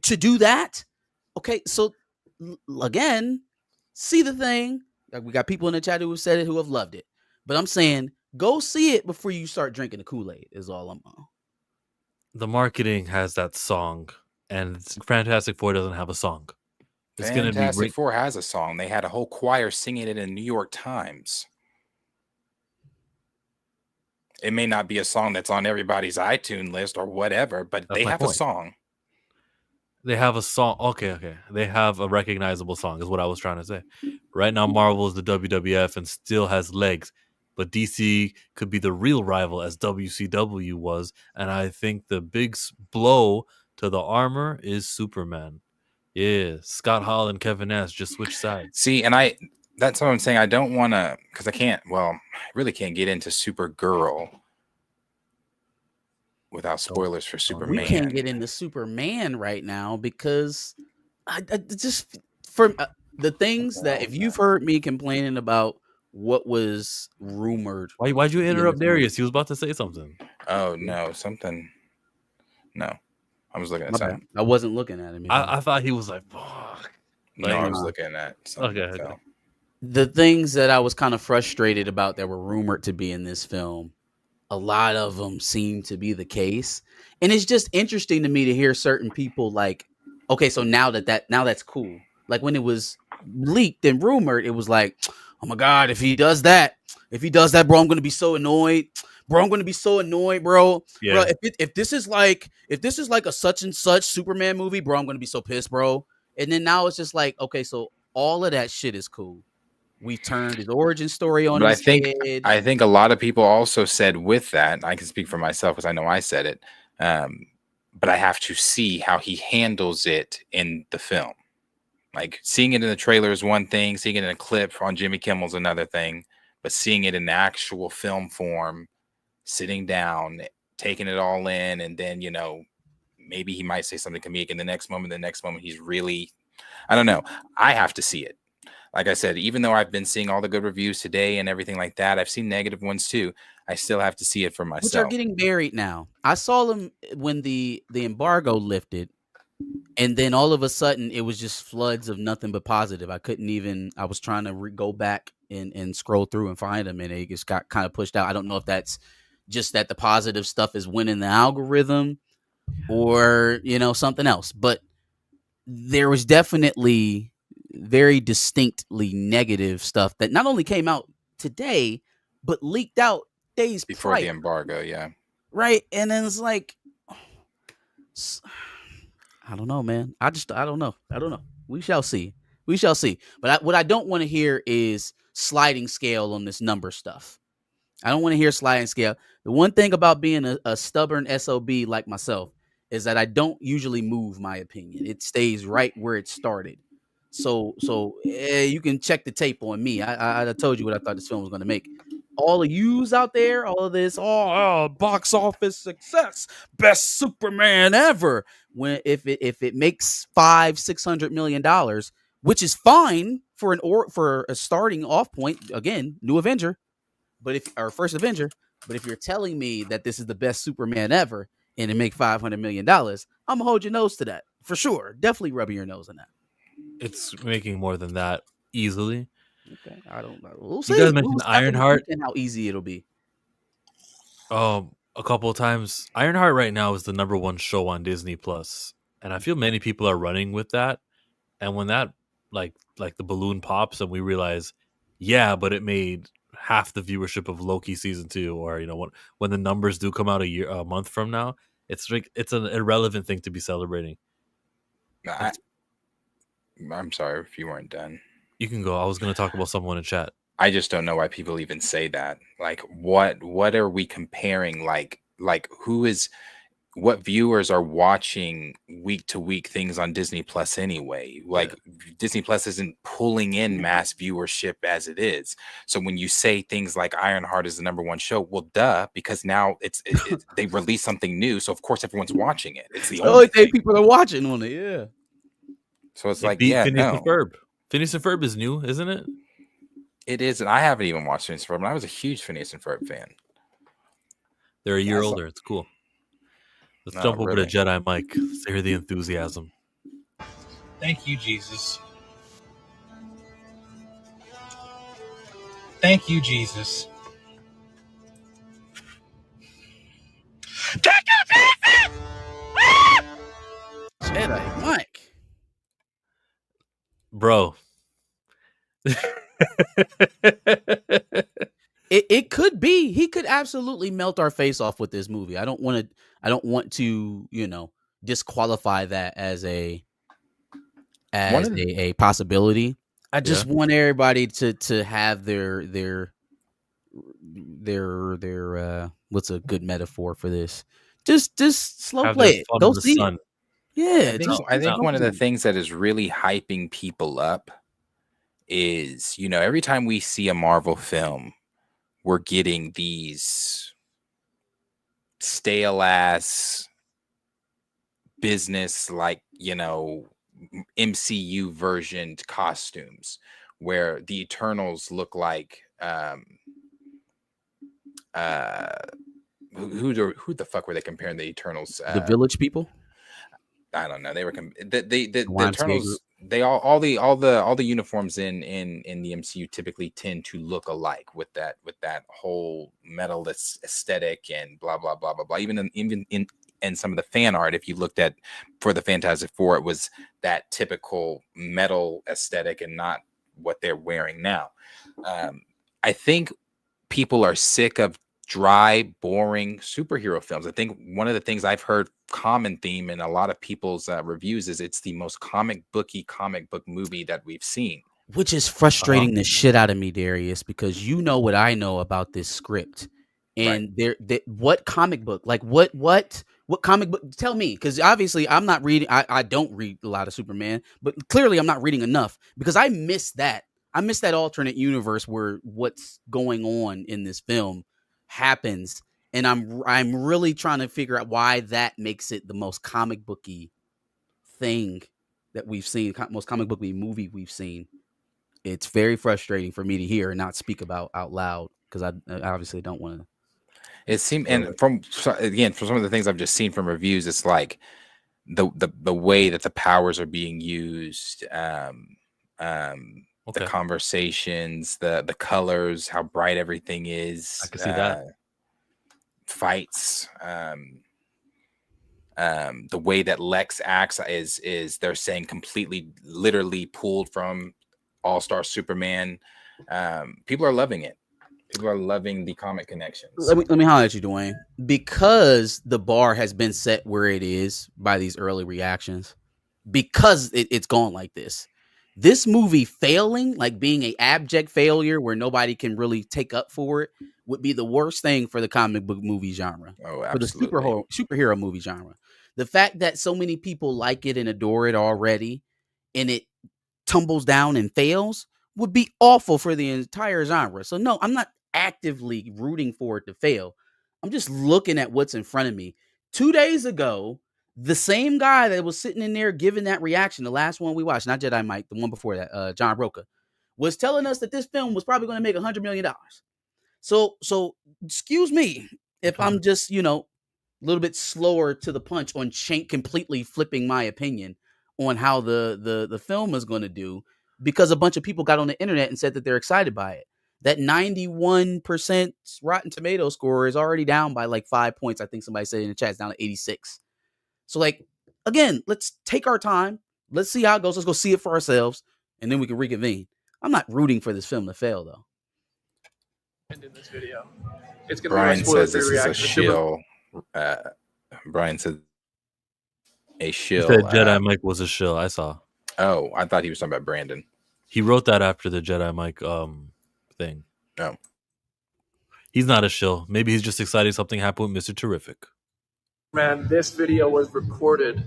[SPEAKER 6] to do that, okay, so again, see the thing. Like, we got people in the chat who have said it, who have loved it. But I'm saying, go see it before you start drinking the Kool-Aid is all I'm on.
[SPEAKER 2] The marketing has that song, and Fantastic Four doesn't have a song.
[SPEAKER 1] It's going to be Fantastic Four has a song. They had a whole choir singing it in New York Times. It may not be a song that's on everybody's iTunes list or whatever, but they have a song.
[SPEAKER 2] They have a song. Okay. They have a recognizable song is what I was trying to say. Right now, Marvel is the WWF and still has legs. But DC could be the real rival as WCW was. And I think the big blow to the armor is Superman. Yeah, Scott Hall and Kevin Nash just switched sides.
[SPEAKER 1] See, and that's what I'm saying. I don't want to, because I really can't get into Supergirl without spoilers for Superman.
[SPEAKER 6] We can't get into Superman right now because I just for the things that if you've heard me complaining about what was rumored.
[SPEAKER 2] Why'd you interrupt Darius? He was about to say something.
[SPEAKER 1] Oh no, something. No, I was looking at something.
[SPEAKER 6] I wasn't looking at him.
[SPEAKER 2] I thought he was like, fuck.
[SPEAKER 1] No, I was looking at something.
[SPEAKER 2] Okay.
[SPEAKER 6] The things that I was kind of frustrated about that were rumored to be in this film, a lot of them seem to be the case. And it's just interesting to me to hear certain people like, okay, so now that's cool. Like when it was leaked and rumored, it was like, oh my God, if he does that, bro, I'm going to be so annoyed. Bro, I'm going to be so annoyed, bro. Yeah. Bro, if this is like a such and such Superman movie, bro, I'm going to be so pissed, bro. And then now it's just like, okay, so all of that shit is cool. We turned his origin story on
[SPEAKER 1] But
[SPEAKER 6] his head.
[SPEAKER 1] I think a lot of people also said with that, I can speak for myself because I know I said it, but I have to see how he handles it in the film. Like seeing it in the trailer is one thing, seeing it in a clip on Jimmy Kimmel's another thing, but seeing it in the actual film form, sitting down, taking it all in, and then, you know, maybe he might say something comedic in the next moment. He's really, I don't know. I have to see it. Like I said, even though I've been seeing all the good reviews today and everything like that, I've seen negative ones too. I still have to see it for myself.
[SPEAKER 6] Which are getting buried now. I saw them when the embargo lifted, and then all of a sudden it was just floods of nothing but positive. I couldn't even. I was trying to go back and scroll through and find them, and it just got kind of pushed out. I don't know if that's just that the positive stuff is winning the algorithm, or you know something else. But there was definitely very distinctly negative stuff that not only came out today, but leaked out days
[SPEAKER 1] before
[SPEAKER 6] prior.
[SPEAKER 1] the embargo. Yeah.
[SPEAKER 6] Right. And then it's like, I don't know, man. I don't know. We shall see. But what I don't want to hear is sliding scale on this number stuff. I don't want to hear sliding scale. The one thing about being a stubborn SOB like myself is that I don't usually move my opinion. It stays right where it started. So you can check the tape on me. I told you what I thought this film was going to make. All of yous out there, all of this, box office success, best Superman ever. When if it makes $500-600 million, which is fine for for a starting off point. Again, new Avenger, first Avenger. But if you're telling me that this is the best Superman ever and it make $500 million, I'm gonna hold your nose to that for sure. Definitely rubbing your nose on that.
[SPEAKER 2] It's making more than that easily.
[SPEAKER 6] Okay, I don't know. We'll
[SPEAKER 2] You
[SPEAKER 6] see.
[SPEAKER 2] guys mentioned Ironheart.
[SPEAKER 6] And how easy it'll be.
[SPEAKER 2] A couple of times. Ironheart right now is the #1 show on Disney Plus, and I feel many people are running with that. And when that like the balloon pops, and we realize, yeah, but it made half the viewership of Loki season 2, or you know when the numbers do come out a month from now, it's like it's an irrelevant thing to be celebrating.
[SPEAKER 1] I'm sorry if you weren't done.
[SPEAKER 2] You can go. I was going to talk about someone in chat.
[SPEAKER 1] I just don't know why people even say that. Like, what are we comparing? Like what viewers are watching week to week things on Disney Plus anyway? Like, Disney Plus isn't pulling in mass viewership as it is. So when you say things like Ironheart is the #1 show, well, duh, because now it's they release something new, so of course everyone's watching it. It's the only thing
[SPEAKER 6] people are watching on it. Yeah.
[SPEAKER 1] So it's
[SPEAKER 2] It
[SPEAKER 1] like,
[SPEAKER 2] beat
[SPEAKER 1] yeah,
[SPEAKER 2] Phineas
[SPEAKER 1] no.
[SPEAKER 2] and Ferb. Phineas and Ferb is new, isn't it?
[SPEAKER 1] It is, and I haven't even watched Phineas and Ferb, and I was a huge Phineas and Ferb fan.
[SPEAKER 2] They're a year
[SPEAKER 1] Yeah,
[SPEAKER 2] older. It's cool. Let's
[SPEAKER 1] No,
[SPEAKER 2] jump over
[SPEAKER 1] really.
[SPEAKER 2] to Jedi Mike. Let's hear the enthusiasm.
[SPEAKER 8] Thank you, Jesus. Thank you, Jesus.
[SPEAKER 6] Jedi Mike.
[SPEAKER 2] Bro.
[SPEAKER 6] It could be. He could absolutely melt our face off with this movie. I don't want to, you know, disqualify that as a possibility. I just want everybody to have their what's a good metaphor for this? Just slow
[SPEAKER 2] Have
[SPEAKER 6] play
[SPEAKER 2] their
[SPEAKER 6] it.
[SPEAKER 2] fun
[SPEAKER 6] Go
[SPEAKER 2] in the
[SPEAKER 6] see
[SPEAKER 2] sun.
[SPEAKER 6] it. Yeah,
[SPEAKER 1] I think one of the things that is really hyping people up is, you know, every time we see a Marvel film, we're getting these stale ass business, like, you know, MCU versioned costumes where the Eternals look like who the fuck were they comparing the Eternals?
[SPEAKER 6] the Village People.
[SPEAKER 1] I don't know. They were the
[SPEAKER 6] Lionsgate
[SPEAKER 1] Eternals.
[SPEAKER 6] group.
[SPEAKER 1] They all the uniforms in the MCU typically tend to look alike with that whole metal aesthetic and blah blah blah blah blah. Even in some of the fan art, if you looked at for the Fantastic Four, it was that typical metal aesthetic and not what they're wearing now. I think people are sick of dry, boring superhero films. I think one of the things I've heard common theme in a lot of people's reviews is it's the most comic book movie that we've seen.
[SPEAKER 6] Which is frustrating the shit out of me, Darius, because you know what I know about this script. And what comic book? Like what comic book? Tell me, because obviously I'm not reading. I don't read a lot of Superman, but clearly I'm not reading enough because I missed that. I missed that alternate universe where what's going on in this film happens, and I'm really trying to figure out why that makes it the most comic booky thing that we've seen, most comic booky movie we've seen. It's very frustrating for me to hear and not speak about out loud because I obviously don't want to.
[SPEAKER 1] It seemed, and from some of the things I've just seen from reviews, it's like the way that the powers are being used, the conversations, the colors, how bright everything is.
[SPEAKER 2] I can see that.
[SPEAKER 1] Fights, the way that Lex acts is they're saying completely, literally pulled from All-Star Superman. People are loving it. People are loving the comic connections.
[SPEAKER 6] Let me holler at you, Dwayne. Because the bar has been set where it is by these early reactions, because it's gone like this. This movie failing, like being an abject failure where nobody can really take up for it, would be the worst thing for the comic book movie genre.
[SPEAKER 1] Oh,
[SPEAKER 6] absolutely. For the superhero movie genre. The fact that so many people like it and adore it already, and it tumbles down and fails, would be awful for the entire genre. So no, I'm not actively rooting for it to fail. I'm just looking at what's in front of me. 2 days ago, the same guy that was sitting in there giving that reaction, the last one we watched, not Jedi Mike, the one before that, John Roca, was telling us that this film was probably going to make $100 million. So excuse me if I'm just, a little bit slower to the punch on completely flipping my opinion on how the film is going to do, because a bunch of people got on the internet and said that they're excited by it. That 91% Rotten Tomato score is already down by like 5 points. I think somebody said in the chat it's down to 86. So again, let's take our time. Let's see how it goes. Let's go see it for ourselves, and then we can reconvene. I'm not rooting for this film to fail, though.
[SPEAKER 9] In this video, it's going
[SPEAKER 1] Brian says this is a shill. Brian said a shill.
[SPEAKER 2] He said Jedi Mike was a shill. I saw.
[SPEAKER 1] Oh, I thought he was talking about Brandon.
[SPEAKER 2] He wrote that after the Jedi Mike thing.
[SPEAKER 1] No.
[SPEAKER 2] He's not a shill. Maybe he's just excited something happened with Mr. Terrific.
[SPEAKER 9] Man, this video was recorded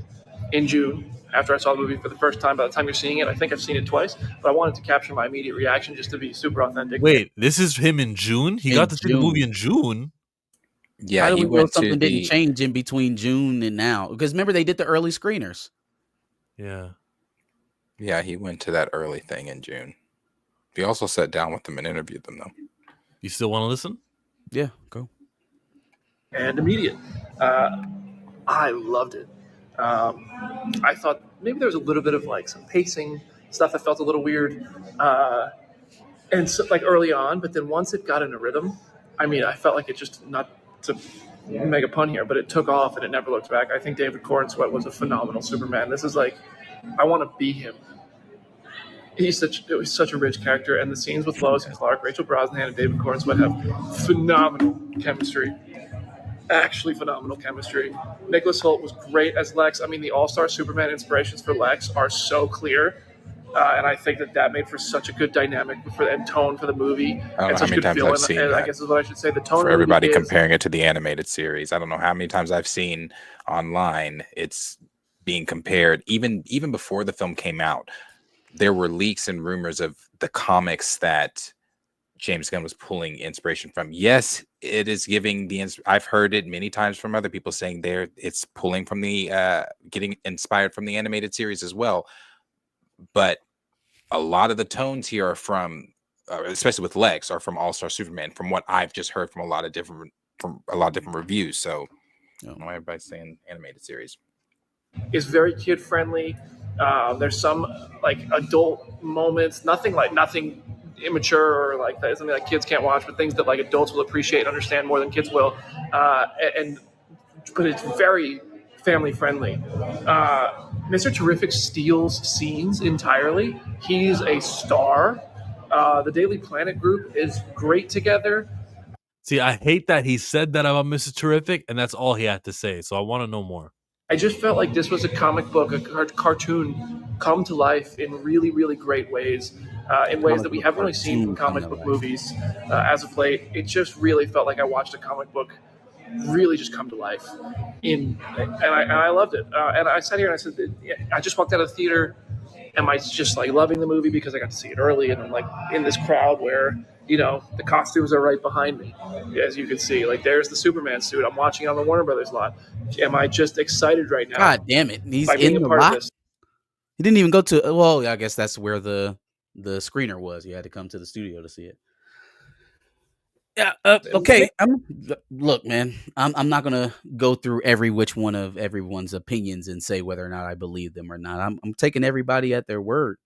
[SPEAKER 9] in June after I saw the movie for the first time. By the time you're seeing it, I think I've seen it twice, but I wanted to capture my immediate reaction just to be super authentic.
[SPEAKER 2] Wait, this is him in June? He got to see the movie in June?
[SPEAKER 1] Yeah,
[SPEAKER 6] How do we know something didn't change in between June and now? Because remember, they did the early screeners.
[SPEAKER 2] Yeah.
[SPEAKER 1] Yeah, he went to that early thing in June. He also sat down with them and interviewed them, though.
[SPEAKER 2] You still want to listen?
[SPEAKER 6] Yeah, go.
[SPEAKER 9] And immediate. I loved it. I thought maybe there was a little bit of like some pacing stuff that felt a little weird, and so, like early on. But then once it got in a rhythm, I mean, I felt like it just, not to make a pun here, but it took off and it never looked back. I think David Corenswet was a phenomenal Superman. This is like, I want to be him. It was such a rich character, and the scenes with Lois and Clark, Rachel Brosnahan, and David Corenswet have phenomenal chemistry. Actually phenomenal chemistry. Nicholas Hoult was great as Lex. I mean, the all-star Superman inspirations for Lex are so clear, and I think that made for such a good dynamic and tone for the movie.
[SPEAKER 1] I don't know how many times I've seen that.
[SPEAKER 9] I guess is what I should say. The tone
[SPEAKER 1] for
[SPEAKER 9] of
[SPEAKER 1] everybody
[SPEAKER 9] the movie
[SPEAKER 1] comparing it to the animated series. I don't know how many times I've seen online it's being compared. Even before the film came out, there were leaks and rumors of the comics that James Gunn was pulling inspiration from. Yes, it is giving I've heard it many times from other people saying it's pulling from the getting inspired from the animated series as well. But a lot of the tones here are from, especially with Lex, are from All-Star Superman. From what I've just heard from a lot of different reviews. So I don't know why everybody's saying animated series.
[SPEAKER 9] Is very kid friendly. There's some like adult moments, nothing immature or like that, something like kids can't watch, but things that like adults will appreciate and understand more than kids will. But it's very family friendly. Mr. Terrific steals scenes entirely. He's a star. The Daily Planet group is great together.
[SPEAKER 2] See, I hate that he said that about Mr. Terrific, and that's all he had to say. So I want to know more.
[SPEAKER 9] I just felt like this was a comic book, a cartoon come to life in really, really great ways, in ways that we haven't really seen from comic book movies as of late. It just really felt like I watched a comic book really just come to life, and I loved it. And I sat here and I said, I just walked out of the theater. Am I just like loving the movie because I got to see it early and I'm like in this crowd where, you know, the costumes are right behind me, as you can see. Like there's the Superman suit. I'm watching it on the Warner Brothers lot. Am I just excited right now?
[SPEAKER 6] God damn it. He's
[SPEAKER 9] by being
[SPEAKER 6] in
[SPEAKER 9] a
[SPEAKER 6] the
[SPEAKER 9] part of
[SPEAKER 6] lot.
[SPEAKER 9] this?
[SPEAKER 6] He didn't even go to, well, I guess that's where the screener was. You had to come to the studio to see it. Yeah. Okay. Look, man. I'm not gonna go through every which one of everyone's opinions and say whether or not I believe them or not. I'm taking everybody at their word,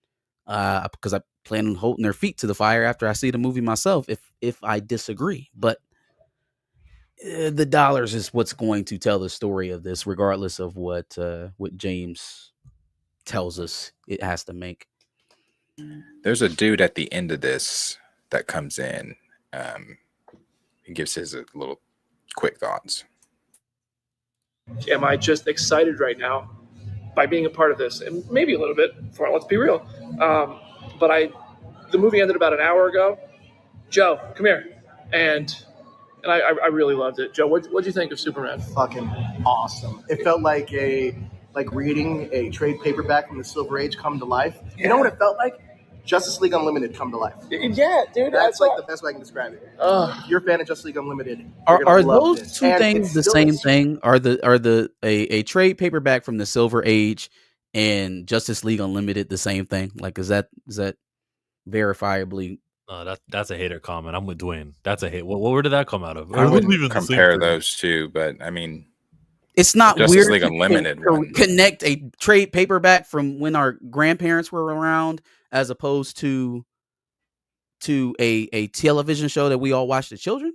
[SPEAKER 6] because I plan on holding their feet to the fire after I see the movie myself. If I disagree, but the dollars is what's going to tell the story of this, regardless of what James tells us it has to make.
[SPEAKER 1] There's a dude at the end of this that comes in. He gives his little quick thoughts.
[SPEAKER 9] Am I just excited right now by being a part of this? And maybe a little bit, let's be real. But the movie ended about an hour ago. Joe, come here. And I really loved it. Joe, what'd you think of Superman?
[SPEAKER 7] Fucking awesome. It felt like reading a trade paperback from the Silver Age come to life. Yeah. You know what it felt like? Justice League Unlimited come to life.
[SPEAKER 9] Yeah, dude.
[SPEAKER 7] That's like the best way I can describe it. If you're a fan of Justice League Unlimited,
[SPEAKER 6] are those two things the same thing? Are a trade paperback from the Silver Age and Justice League Unlimited the same thing? Like, is that verifiably?
[SPEAKER 2] That's a hater comment. I'm with Dwayne. That's a hate. Where did that come out of?
[SPEAKER 1] I wouldn't compare those two, but I mean,
[SPEAKER 6] it's not
[SPEAKER 1] Justice
[SPEAKER 6] weird
[SPEAKER 1] League
[SPEAKER 6] to
[SPEAKER 1] Unlimited
[SPEAKER 6] connect a trade paperback from when our grandparents were around as opposed to a television show that we all watched as children.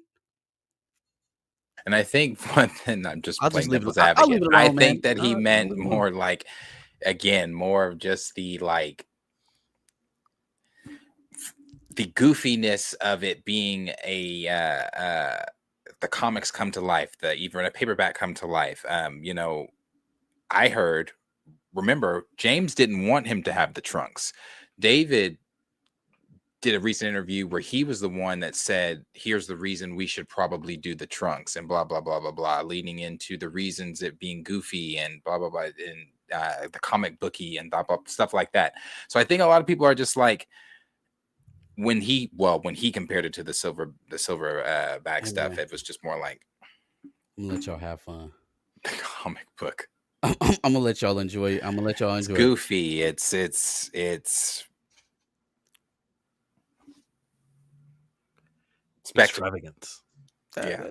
[SPEAKER 1] And I think I'm just playing devil's
[SPEAKER 6] I'll
[SPEAKER 1] advocate.
[SPEAKER 6] alone,
[SPEAKER 1] I
[SPEAKER 6] man.
[SPEAKER 1] think that he meant more like, again, more of just the goofiness of it being the comics come to life, even a paperback come to life. You know, remember, James didn't want him to have the trunks. David did a recent interview where he was the one that said, here's the reason we should probably do the trunks and blah, blah, blah, blah, blah, leading into the reasons it being goofy and blah, blah, blah, and the comic booky and blah, blah, stuff like that. So I think a lot of people are just like, when he compared it to the silver bag stuff, it was just more like,
[SPEAKER 6] I'm gonna let y'all have fun.
[SPEAKER 1] The comic book.
[SPEAKER 6] I'm gonna let y'all enjoy it.
[SPEAKER 1] It's goofy. It's
[SPEAKER 2] extravagant.
[SPEAKER 1] Yeah.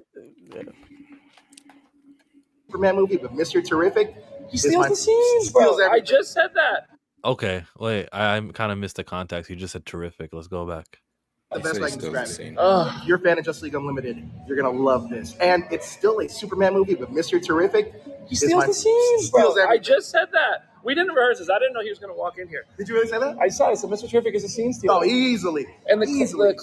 [SPEAKER 7] Superman movie, but Mr. Terrific,
[SPEAKER 9] he steals the scenes, bro. I just said that.
[SPEAKER 2] Okay, wait. I kind of missed the context. You just said terrific. Let's go back.
[SPEAKER 7] The best way I can describe it. If you're a fan of Justice League Unlimited, you're gonna love this. And it's still a Superman movie, but Mr. Terrific,
[SPEAKER 9] he steals the scenes, bro. I just said that. We didn't rehearse this. I didn't know he was going to walk in here.
[SPEAKER 7] Did you really say that?
[SPEAKER 9] I said Mr. Terrific is a scene stealer.
[SPEAKER 7] Oh, easily.
[SPEAKER 9] And the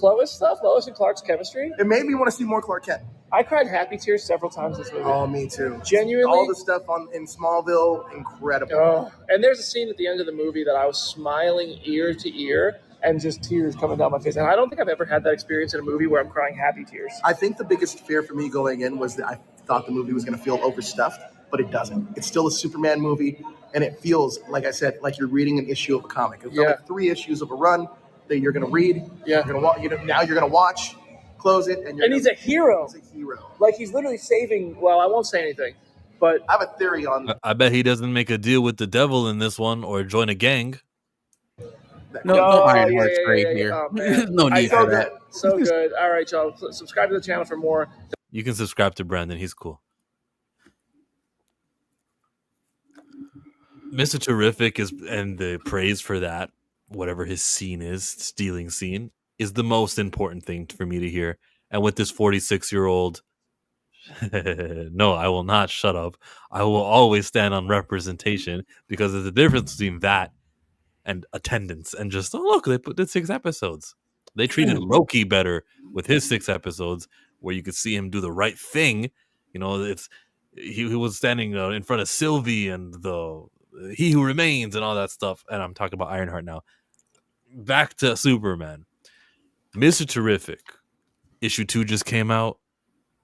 [SPEAKER 9] Lois stuff, Lois and Clark's chemistry.
[SPEAKER 7] It made me want to see more Clark Kent.
[SPEAKER 9] I cried happy tears several times this movie.
[SPEAKER 7] Oh, me too.
[SPEAKER 9] Genuinely.
[SPEAKER 7] All the stuff in Smallville, incredible.
[SPEAKER 9] Oh, and there's a scene at the end of the movie that I was smiling ear to ear and just tears coming down my face. And I don't think I've ever had that experience in a movie where I'm crying happy tears.
[SPEAKER 7] I think the biggest fear for me going in was that I thought the movie was going to feel overstuffed, but it doesn't. It's still a Superman movie, and it feels, like I said, like you're reading an issue of a comic. It's like 3 issues of a run that you're going to read.
[SPEAKER 9] Yeah.
[SPEAKER 7] Now you're going to watch, close it, and
[SPEAKER 9] he's a hero.
[SPEAKER 7] He's a hero.
[SPEAKER 9] Like, he's literally saving. Well, I won't say anything, but
[SPEAKER 7] I have a theory on.
[SPEAKER 2] I bet he doesn't make a deal with the devil in this one or join a gang.
[SPEAKER 6] No Ironheart trade here.
[SPEAKER 9] Oh,
[SPEAKER 6] no need for that.
[SPEAKER 9] So good. All right, y'all. Subscribe to the channel for more.
[SPEAKER 2] You can subscribe to Brandon. He's cool. Mr. Terrific and the praise for that, whatever his scene is, stealing scene, is the most important thing for me to hear. And with this 46-year-old, no, I will not shut up. I will always stand on representation, because there's a difference between that and attendance and just, oh, look, they did 6 episodes. They treated Loki better with his 6 episodes where you could see him do the right thing. You know, he was standing in front of Sylvie and the He Who Remains and all that stuff. And I'm talking about Ironheart now. Back to Superman. Mr. Terrific. Issue 2 just came out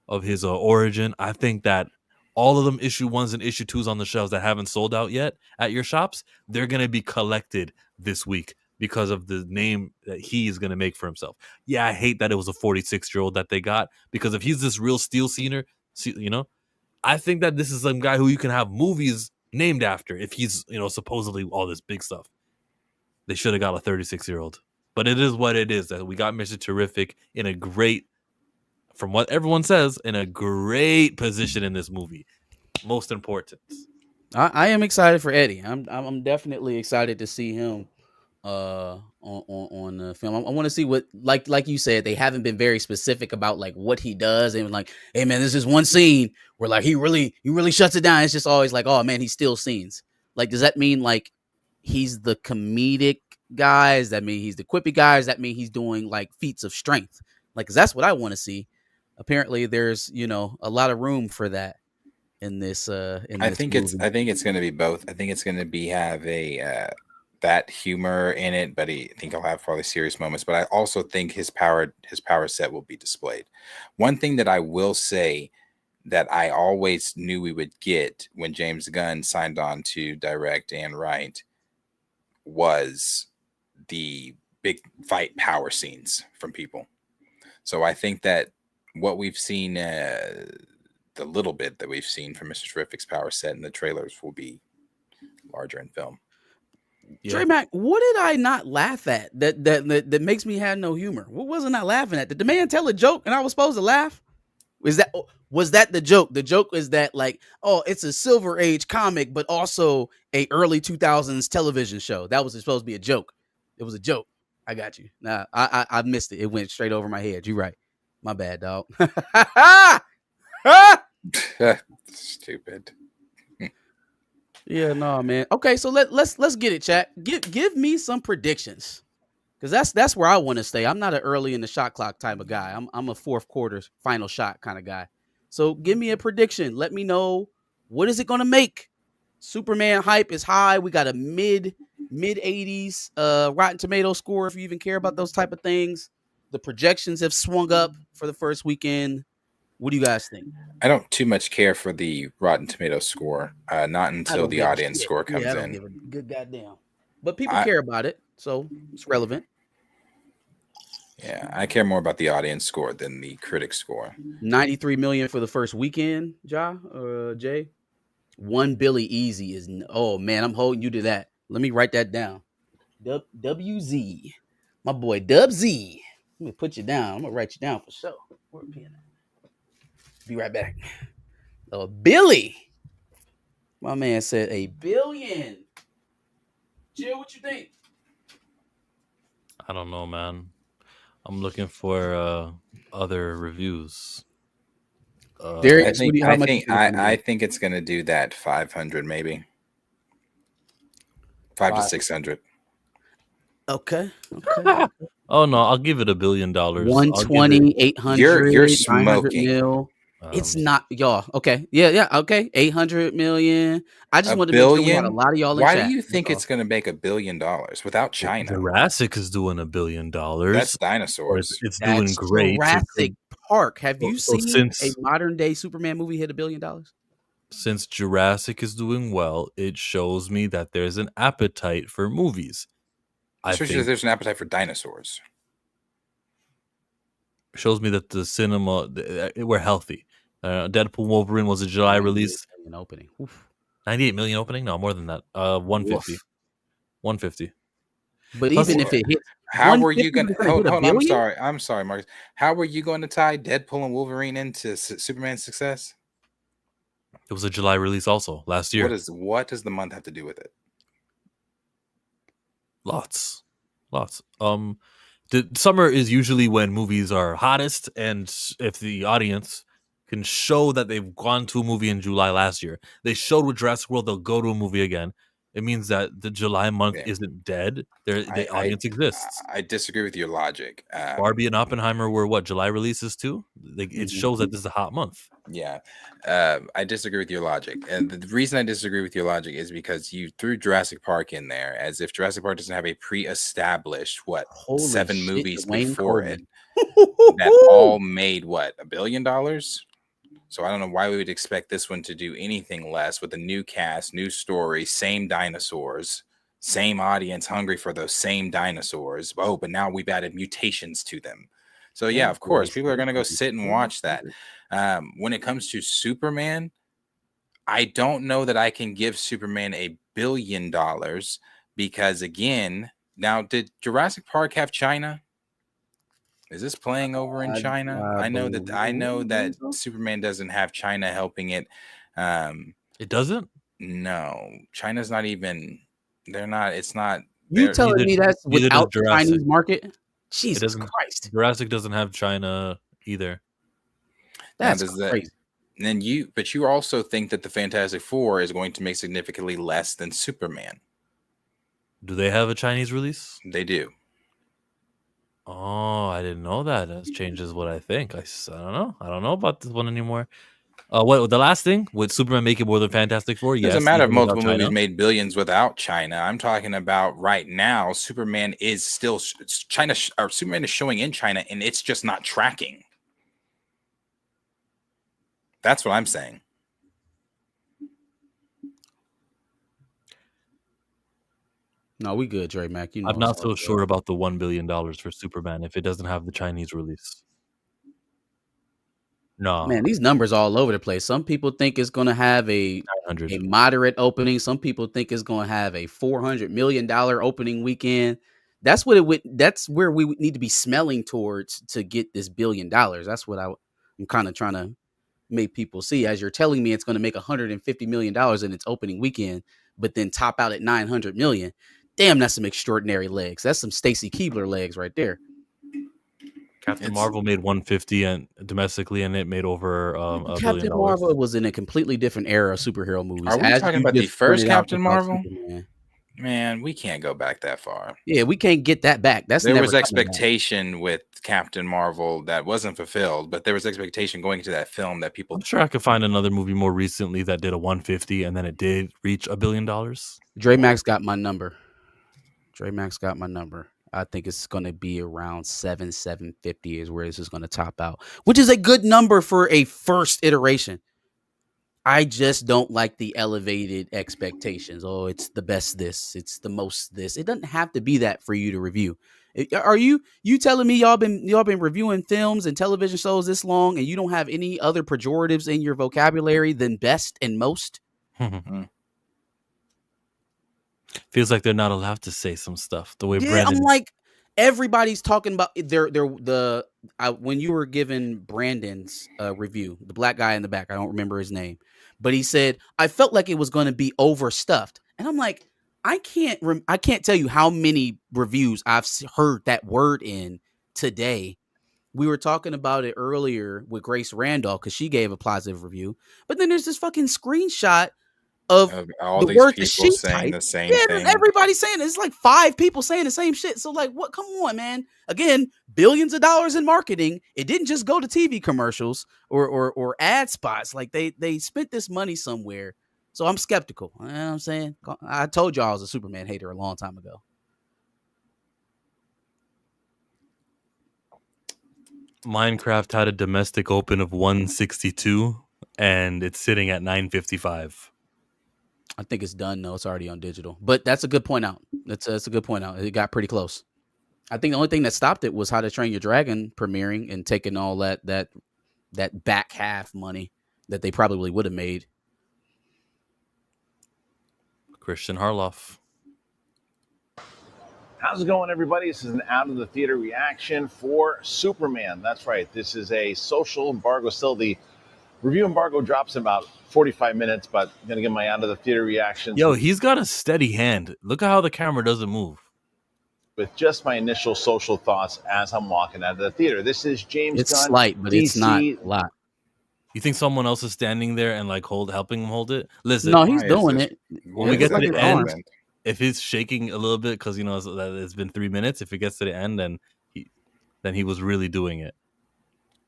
[SPEAKER 2] of his origin. I think that all of them issue 1s and issue 2s on the shelves that haven't sold out yet at your shops, they're going to be collected this week because of the name that he is going to make for himself. Yeah, I hate that it was a 46-year-old that they got, because if he's this real steel scener, you know, I think that this is some guy who you can have movies named after if he's, you know, supposedly all this big stuff. They should have got a 36-year-old. But it is what it is. That we got Mr. Terrific in a great, from what everyone says, in a great position in this movie. Most important.
[SPEAKER 6] I am excited for Eddie. I'm definitely excited to see him on the film. I want to see what, like you said, they haven't been very specific about like what he does, and like, hey man, this is one scene where like he really shuts it down. It's just always like, oh man, he steals scenes. Like, does that mean like he's the comedic guy? Does that mean he's the quippy guy? Does that mean he's doing like feats of strength? Like, 'cause that's what I want to see. Apparently there's, you know, a lot of room for that in this
[SPEAKER 1] I think it's going to be both. I think it's going to be have a that humor in it, but I think he'll have probably serious moments. But I also think his power set will be displayed. One thing that I will say that I always knew we would get when James Gunn signed on to direct and write was the big fight power scenes from people. So I think that what we've seen, the little bit that we've seen from Mr. Terrific's power set in the trailers will be larger in film.
[SPEAKER 6] Yeah. Trey Mac, what did I not laugh at that makes me have no humor? What wasn't I laughing at? Did the man tell a joke and I was supposed to laugh? Was that the joke? The joke is that like, oh, it's a Silver Age comic, but also a early 2000s television show. That was supposed to be a joke. It was a joke. I got you. Nah, I missed it. It went straight over my head. You're right. My bad, dog.
[SPEAKER 1] Stupid.
[SPEAKER 6] Yeah, no, man. Okay, so let's get it, chat. Give me some predictions, because that's where I want to stay. I'm not an early in the shot clock type of guy. I'm a fourth quarter final shot kind of guy. So give me a prediction. Let me know, what is it gonna make? Superman hype is high. We got a mid 80s Rotten Tomato score, if you even care about those type of things. The projections have swung up for the first weekend. What do you guys think?
[SPEAKER 1] I don't too much care for the Rotten Tomato score, not until the audience score comes
[SPEAKER 6] I don't give a good goddamn. But people care about it, so it's relevant.
[SPEAKER 1] Yeah, I care more about the audience score than the critic score.
[SPEAKER 6] 93 million for the first weekend, Jay. One Billy Easy is, oh man, I'm holding you to that. Let me write that down. WZ, my boy Dub Z. Let me put you down. I'm gonna write you down for sure. Where pen at? Be right back. Billy, my man said $1 billion. Jill, what you think?
[SPEAKER 2] I don't know, man. I'm looking for other reviews.
[SPEAKER 1] I think it's gonna do that 500, maybe 500 to 600.
[SPEAKER 6] Okay.
[SPEAKER 2] Oh no, I'll give it $1 billion.
[SPEAKER 6] 120, 800.
[SPEAKER 1] You're smoking.
[SPEAKER 6] Mil. It's not, y'all. Okay, yeah. Okay, 800 million. I just want to
[SPEAKER 1] billion.
[SPEAKER 6] A lot of y'all.
[SPEAKER 1] Why do you think it's going to make $1 billion without China?
[SPEAKER 2] Jurassic is doing $1 billion.
[SPEAKER 1] That's dinosaurs.
[SPEAKER 2] It's doing great.
[SPEAKER 6] Jurassic Park. Have you seen a modern day Superman movie hit $1 billion?
[SPEAKER 2] Since Jurassic is doing well, it shows me that there's an appetite for movies.
[SPEAKER 1] I think there's an appetite for dinosaurs.
[SPEAKER 2] Shows me that the cinema, we're healthy. Deadpool Wolverine was a July release.
[SPEAKER 6] Opening.
[SPEAKER 2] 98 million opening? No, more than that. 150. 150.
[SPEAKER 6] But even if it hit,
[SPEAKER 1] how were you going to hold on? I'm sorry, Marcus. How were you going to tie Deadpool and Wolverine into Superman's success?
[SPEAKER 2] It was a July release also last year.
[SPEAKER 1] What does the month have to do with it?
[SPEAKER 2] Lots. The summer is usually when movies are hottest, and if the audience can show that they've gone to a movie in July last year, they showed with Jurassic World, they'll go to a movie again. It means that the July month
[SPEAKER 1] Yeah.
[SPEAKER 2] isn't dead. The audience exists.
[SPEAKER 1] I disagree with your logic.
[SPEAKER 2] Barbie and Oppenheimer were what, July releases too? It
[SPEAKER 6] Mhm.
[SPEAKER 2] shows that this is a hot month.
[SPEAKER 1] Yeah, I disagree with your logic, and the reason I disagree with your logic is because you threw Jurassic Park in there as if Jurassic Park doesn't have a pre-established
[SPEAKER 6] Holy
[SPEAKER 1] 7
[SPEAKER 6] shit,
[SPEAKER 1] movies
[SPEAKER 6] Dwayne
[SPEAKER 1] before it
[SPEAKER 6] Coleman.
[SPEAKER 1] that all made what, $1 billion. So I don't know why we would expect this one to do anything less with a new cast, new story, same dinosaurs, same audience hungry for those same dinosaurs. Oh, but now we've added mutations to them. So yeah, of course, people are going to go sit and watch that. When it comes to Superman, I don't know that I can give Superman $1 billion because, again, now did Jurassic Park have China? Is this playing over in China? I know that Superman doesn't have China helping it.
[SPEAKER 2] It doesn't?
[SPEAKER 1] No, China's not even. They're not. It's not.
[SPEAKER 6] You telling me that's
[SPEAKER 2] neither does
[SPEAKER 6] without the
[SPEAKER 2] Jurassic.
[SPEAKER 6] Chinese market?
[SPEAKER 2] It
[SPEAKER 6] Jesus
[SPEAKER 2] doesn't.
[SPEAKER 6] Christ.
[SPEAKER 2] Jurassic doesn't have China either.
[SPEAKER 1] Now,
[SPEAKER 6] That's crazy.
[SPEAKER 1] Then you also think that the Fantastic Four is going to make significantly less than Superman.
[SPEAKER 2] Do they have a Chinese release?
[SPEAKER 1] They do.
[SPEAKER 2] Oh, I didn't know that. That changes what I think. I don't know. I don't know about this one anymore. What the last thing with Superman making more than Fantastic Four?
[SPEAKER 1] It
[SPEAKER 2] Yes,
[SPEAKER 1] doesn't matter if
[SPEAKER 2] even without
[SPEAKER 1] multiple movies
[SPEAKER 2] China.
[SPEAKER 1] made billions without China. I'm talking about right now. Superman is still China, or Superman is showing in China, and it's just not tracking. That's what I'm saying.
[SPEAKER 6] No, we good, Dre Mac. You know
[SPEAKER 2] I'm not
[SPEAKER 6] it's all
[SPEAKER 2] so
[SPEAKER 6] good.
[SPEAKER 2] sure about the $1 billion for Superman if it doesn't have the Chinese release. No,
[SPEAKER 6] Man, these numbers all over the place. Some people think it's going to have a
[SPEAKER 2] 900.
[SPEAKER 6] moderate opening. Some people think it's going to have a $400 million opening weekend. That's what it would. That's where we would need to be smelling towards to get this $1 billion. That's what I'm kind of trying to make people see. As you're telling me, it's going to make $150 million in its opening weekend, but then top out at $900 million. Damn, that's some extraordinary legs. That's some Stacy Keibler legs right there.
[SPEAKER 2] Captain Marvel made 150 and domestically, and it made over $1 billion.
[SPEAKER 6] Captain Marvel was in a completely different era of superhero movies.
[SPEAKER 1] Are we
[SPEAKER 6] As
[SPEAKER 1] talking
[SPEAKER 6] you
[SPEAKER 1] about the
[SPEAKER 6] just
[SPEAKER 1] first
[SPEAKER 6] pointed out
[SPEAKER 1] Captain
[SPEAKER 6] about
[SPEAKER 1] Marvel?
[SPEAKER 6] Superman.
[SPEAKER 1] Man, we can't go back that far.
[SPEAKER 6] Yeah, we can't get that back. That's
[SPEAKER 1] There
[SPEAKER 6] never
[SPEAKER 1] was
[SPEAKER 6] coming back.
[SPEAKER 1] expectation with Captain Marvel that wasn't fulfilled, but there was expectation going into that film that people.
[SPEAKER 2] I'm sure I could find another movie more recently that did a 150 and then it did reach $1 billion.
[SPEAKER 6] Dre Max got my number. I think it's going to be around 750 is where this is going to top out, which is a good number for a first iteration. I just don't like the elevated expectations. Oh, it's the best this, it's the most this. It doesn't have to be that for you to review. Are you telling me y'all been reviewing films and television shows this long and you don't have any other pejoratives in your vocabulary than best and most?
[SPEAKER 2] Feels like they're not allowed to say some stuff the way
[SPEAKER 6] Yeah,
[SPEAKER 2] Brandon.
[SPEAKER 6] I'm like, everybody's talking about when you were giving Brandon's review, the black guy in the back, I don't remember his name, but he said, I felt like it was going to be overstuffed. And I'm like, I can't tell you how many reviews I've heard that word in today. We were talking about it earlier with Grace Randolph because she gave a positive review, but then there's this fucking screenshot of
[SPEAKER 1] all
[SPEAKER 6] the
[SPEAKER 1] these
[SPEAKER 6] word that
[SPEAKER 1] people
[SPEAKER 6] she
[SPEAKER 1] saying
[SPEAKER 6] typed.
[SPEAKER 1] the same
[SPEAKER 6] Yeah,
[SPEAKER 1] thing.
[SPEAKER 6] everybody's saying it. It's like 5 people saying the same shit. So like, what? Come on, man. Again, billions of dollars in marketing. It didn't just go to TV commercials or ad spots. Like they spent this money somewhere. So I'm skeptical. You know what I'm saying? I told y'all I was a Superman hater a long time ago.
[SPEAKER 2] Minecraft had a domestic open of 162 and it's sitting at 955.
[SPEAKER 6] I think it's done though. It's already on digital. But that's a good point out. That's a good point out. It got pretty close. I think the only thing that stopped it was How to Train Your Dragon premiering and taking all that back half money that they probably would have made.
[SPEAKER 2] Christian Harloff.
[SPEAKER 10] How's it going, everybody? This is an out of the theater reaction for Superman. That's right. This is a social embargo. Still, the review embargo drops in about 45 minutes, but I'm going to give my out of the theater reactions.
[SPEAKER 2] Yo, he's got a steady hand. Look at how the camera doesn't move.
[SPEAKER 10] With just my initial social thoughts as I'm walking out of the theater. This is James
[SPEAKER 6] It's
[SPEAKER 10] Gunn.
[SPEAKER 6] slight, but it's not a lot.
[SPEAKER 2] You think someone else is standing there and like helping him hold it? Listen,
[SPEAKER 6] No, he's
[SPEAKER 1] Why is
[SPEAKER 6] doing
[SPEAKER 1] this-
[SPEAKER 6] it.
[SPEAKER 2] when we
[SPEAKER 1] Yeah,
[SPEAKER 2] get to
[SPEAKER 1] what
[SPEAKER 2] the
[SPEAKER 1] is
[SPEAKER 2] end,
[SPEAKER 1] happening?
[SPEAKER 2] if he's shaking a little bit because that it's been 3 minutes, if it gets to the end, then he was really doing it.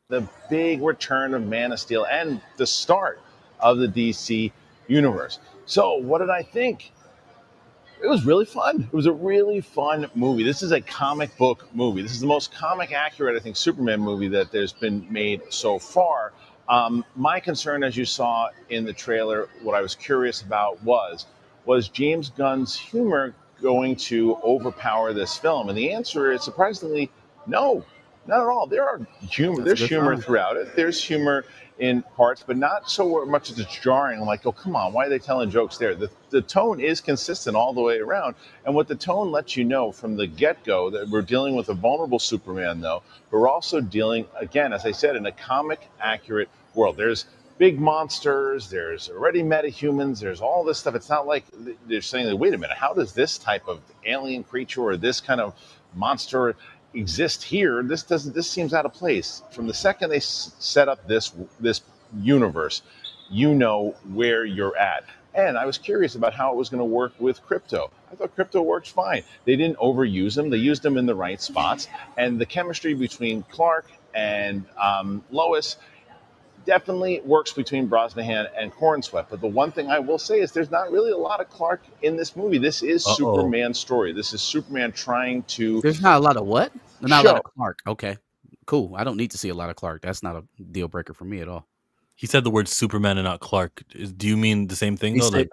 [SPEAKER 10] The big return of Man of Steel and the start of the DC universe. So, what did I think? It was really fun. It was a really fun movie. This is a comic book movie. This is the most comic accurate, I think, Superman movie that there's been made so far. My concern, as you saw in the trailer, what I was curious about was James Gunn's humor going to overpower this film? And the answer is surprisingly no, not at all. There are humor.
[SPEAKER 6] That's a
[SPEAKER 10] There's
[SPEAKER 6] good
[SPEAKER 10] humor
[SPEAKER 6] sign.
[SPEAKER 10] throughout it. There's humor in parts, but not so much as it's jarring. I'm like, oh, come on, why are they telling jokes there? The tone is consistent all the way around. And what the tone lets you know from the get-go, that we're dealing with a vulnerable Superman, though, but we're also dealing, again, as I said, in a comic-accurate world. There's big monsters, there's already metahumans, there's all this stuff. It's not like they're saying, like, wait a minute, how does this type of alien creature or this kind of monster exist here? This seems out of place. From the second they set up this universe, you know where you're at. And I was curious about how it was going to work with Crypto. I thought Crypto worked fine. They didn't overuse him. They used him in the right spots. And the chemistry between Clark and Lois definitely works between Brosnahan and Cornswept. But the one thing I will say is there's not really a lot of Clark in this movie. This is Superman's story. This is Superman trying to...
[SPEAKER 6] There's not a lot of what? Not a lot
[SPEAKER 10] show.
[SPEAKER 6] of Clark. Okay, cool. I don't need to see a lot of Clark. That's not a deal breaker for me at all.
[SPEAKER 2] He said the word Superman and not Clark. Do you mean the same thing
[SPEAKER 6] He
[SPEAKER 2] though?
[SPEAKER 6] said-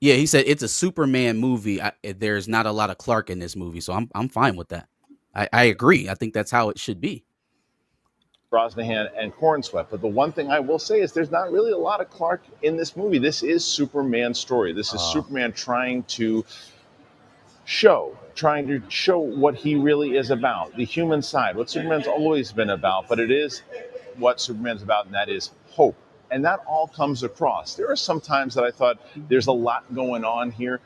[SPEAKER 6] Yeah, he said it's a Superman movie. There's not a lot of Clark in this movie, so I'm fine with that. I agree. I think that's how it should be.
[SPEAKER 10] Brosnahan and Cornswept. But the one thing I will say is there's not really a lot of Clark in this movie. This is Superman's story. This is Superman trying to show what he really is about, the human side, what Superman's always been about, but it is what Superman's about, and that is hope. And that all comes across. There are some times that I thought there's a lot going on here.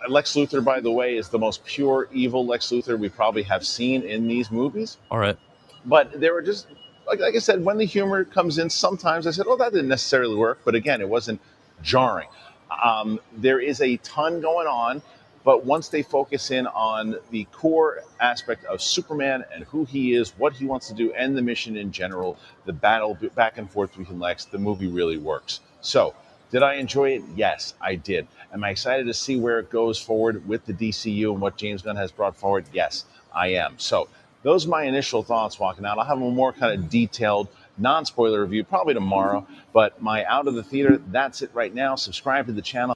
[SPEAKER 10] Lex Luthor, by the way, is the most pure evil Lex Luthor we probably have seen in these movies.
[SPEAKER 2] All right.
[SPEAKER 10] But there were just, like I said, when the humor comes in, sometimes I said, oh, that didn't necessarily work. But again, it wasn't jarring. There is a ton going on. But once they focus in on the core aspect of Superman and who he is, what he wants to do, and the mission in general, the battle back and forth between Lex, the movie really works. So, did I enjoy it? Yes, I did. Am I excited to see where it goes forward with the DCU and what James Gunn has brought forward? Yes, I am. So, those are my initial thoughts walking out. I'll have a more kind of detailed, non-spoiler review probably tomorrow. But my Out of the Theater, that's it right now. Subscribe to the channel.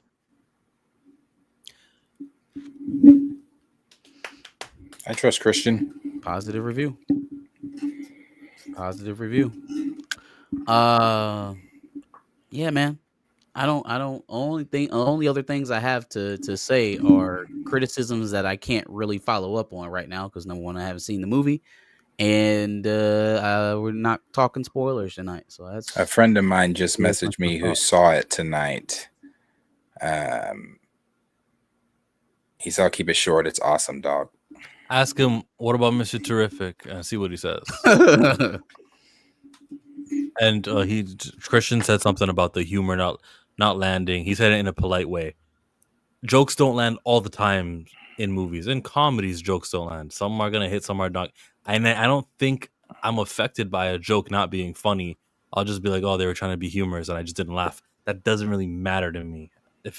[SPEAKER 1] I trust Christian.
[SPEAKER 6] Positive review. Yeah, man. Only other things I have to say are criticisms that I can't really follow up on right now because number one, I haven't seen the movie, and we're not talking spoilers tonight. So that's
[SPEAKER 1] A friend of mine just
[SPEAKER 6] That's
[SPEAKER 1] messaged
[SPEAKER 6] my
[SPEAKER 1] me who
[SPEAKER 6] thought.
[SPEAKER 1] saw it tonight. He said, I'll keep it short. It's awesome, dog.
[SPEAKER 2] Ask him what about Mr. Terrific and see what he says. And Christian said something about the humor not landing. He said it in a polite way. Jokes don't land all the time in movies. In comedies, jokes don't land. Some are gonna hit, some are not. And I don't think I'm affected by a joke not being funny. I'll just be like, oh, they were trying to be humorous and I just didn't laugh. That doesn't really matter to me. If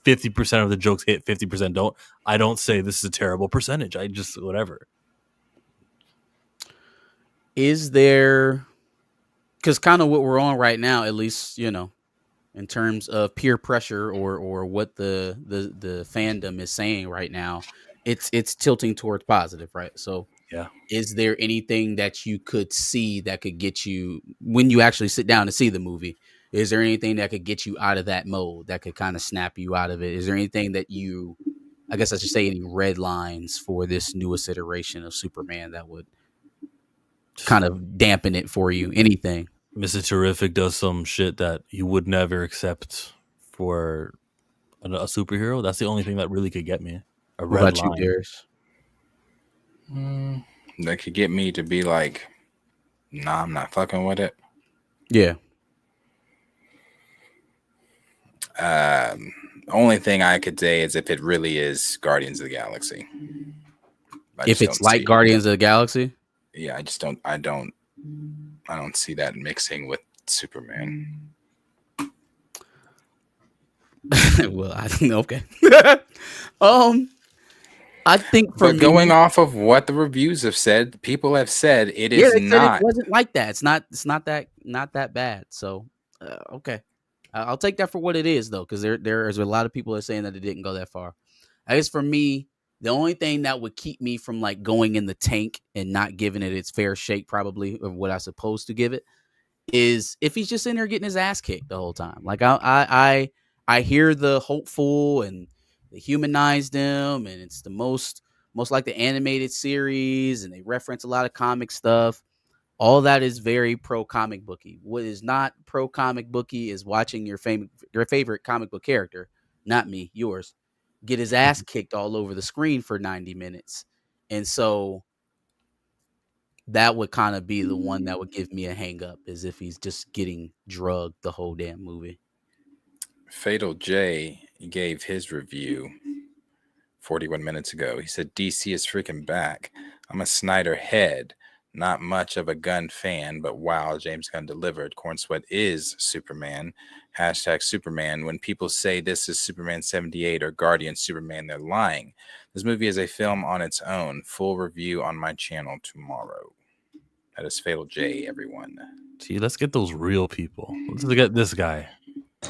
[SPEAKER 2] 50% of the jokes hit, 50% don't, I don't say this is a terrible percentage. I just whatever.
[SPEAKER 6] Is there, because kind of what we're on right now, at least, you know, in terms of peer pressure or what the fandom is saying right now, it's tilting towards positive, right? So
[SPEAKER 2] Yeah.
[SPEAKER 6] is there anything that you could see that could get you, when you actually sit down to see the movie, is there anything that could get you out of that mode, that could kind of snap you out of it? Is there anything that you, I guess I should say, any red lines for this newest iteration of Superman that would kind of dampen it for you? Anything?
[SPEAKER 2] Mr. Terrific does some shit that you would never accept for a superhero. That's the only thing that really could get me. A
[SPEAKER 6] What
[SPEAKER 2] red
[SPEAKER 6] about
[SPEAKER 2] line.
[SPEAKER 6] you, Darius?
[SPEAKER 1] That could get me to be like, nah, I'm not fucking with it.
[SPEAKER 6] Yeah.
[SPEAKER 1] Only thing I could say is if it really is Guardians of the Galaxy.
[SPEAKER 6] If it's like Guardians of the Galaxy?
[SPEAKER 1] Yeah, I don't see that mixing with Superman.
[SPEAKER 6] Well, I don't know. Okay. I think
[SPEAKER 1] but going off of what the reviews have said, people have said it is
[SPEAKER 6] they
[SPEAKER 1] not.
[SPEAKER 6] said it wasn't like that. It's not that bad. So okay, I'll take that for what it is though, because there's a lot of people that are saying that it didn't go that far. I guess for me, the only thing that would keep me from like going in the tank and not giving it its fair shake, probably of what I'm supposed to give it, is if he's just in there getting his ass kicked the whole time. Like I hear the hopeful and they humanized him, and it's the most like the animated series, and they reference a lot of comic stuff. All that is very pro comic booky. What is not pro comic booky is watching your favorite comic book character, not me, yours, get his ass kicked all over the screen for 90 minutes. And so that would kind of be the one that would give me a hang up, is if he's just getting drugged the whole damn movie.
[SPEAKER 1] Fatal J gave his review 41 minutes ago. He said, DC is freaking back. I'm a Snyder head. Not much of a Gunn fan, but wow, James Gunn delivered. Corn Sweat is Superman. # Superman. When people say this is Superman 78 or Guardian Superman, they're lying. This movie is a film on its own. Full review on my channel tomorrow. That is Fatal J, everyone.
[SPEAKER 2] Gee, let's get those real people. Let's get this guy.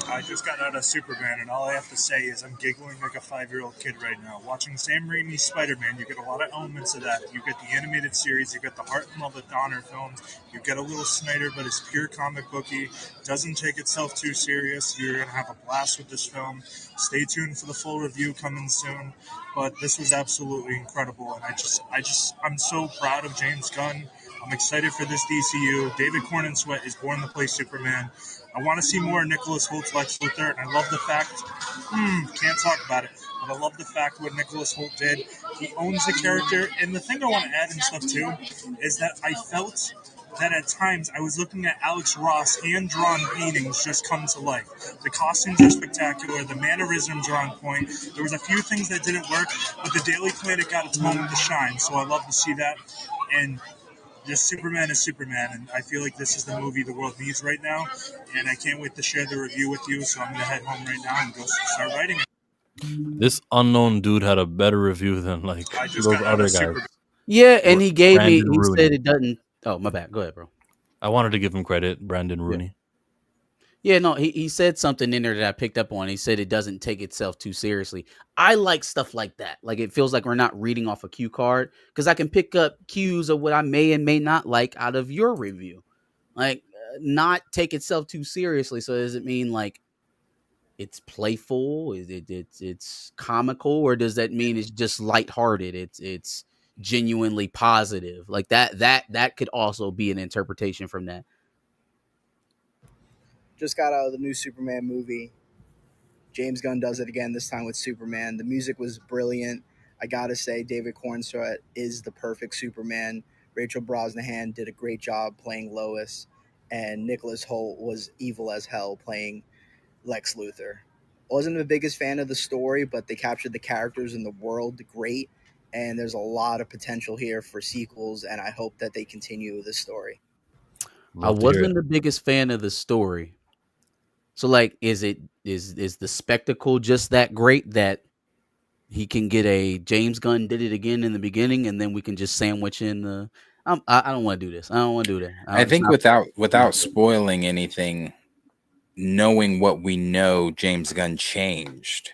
[SPEAKER 11] I just got out of Superman, and all I have to say is I'm giggling like a 5-year-old kid right now. Watching Sam Raimi's Spider-Man, you get a lot of elements of that. You get the animated series, you get the Heart and Love with Donner films, you get a little Snyder, but it's pure comic booky, doesn't take itself too serious. You're going to have a blast with this film. Stay tuned for the full review coming soon, but this was absolutely incredible, and I'm so proud of James Gunn. I'm excited for this DCU. David Corn Sweat is born to play Superman. I want to see more Nicholas Holt's Lex Luthor, and I love the fact, can't talk about it, but I love the fact what Nicholas Holt did. He owns the character, and the thing I want to add and stuff too is that I felt that at times I was looking at Alex Ross hand-drawn paintings just come to life. The costumes are spectacular, the mannerisms are on point. There was a few things that didn't work, but the Daily Planet got its moment to shine, so I love to see that. And just Superman is Superman, and I feel like this is the movie the world needs right now, and I can't wait to share the review with you, so I'm going to head home right now and go start writing it.
[SPEAKER 2] This unknown dude had a better review than like those other guys.
[SPEAKER 6] Yeah, and he gave
[SPEAKER 2] Brandon
[SPEAKER 6] me, he
[SPEAKER 2] Rooney.
[SPEAKER 6] said it doesn't. Oh, my bad. Go ahead, bro.
[SPEAKER 2] I wanted to give him credit, Brandon Rooney.
[SPEAKER 6] Yeah, no, he said something in there that I picked up on. He said it doesn't take itself too seriously. I like stuff like that. Like, it feels like we're not reading off a cue card, because I can pick up cues of what I may and may not like out of your review. Like, not take itself too seriously. So does it mean like it's playful? Is it's comical, or does that mean it's just lighthearted? It's genuinely positive. Like that could also be an interpretation from that.
[SPEAKER 12] Just got out of the new Superman movie. James Gunn does it again, this time with Superman. The music was brilliant. I gotta say, David Corn Sweat is the perfect Superman. Rachel Brosnahan did a great job playing Lois, and Nicholas Holt was evil as hell playing Lex Luthor. Wasn't the biggest fan of the story, but they captured the characters and the world great, and there's a lot of potential here for sequels, and I hope that they continue the story.
[SPEAKER 6] I wasn't the biggest fan of the story. So, like, is the spectacle just that great that he can get a James Gunn did it again in the beginning, and then we can just sandwich in the? I don't want to do this. I don't want to do that.
[SPEAKER 1] I think without spoiling anything, knowing what we know, James Gunn changed.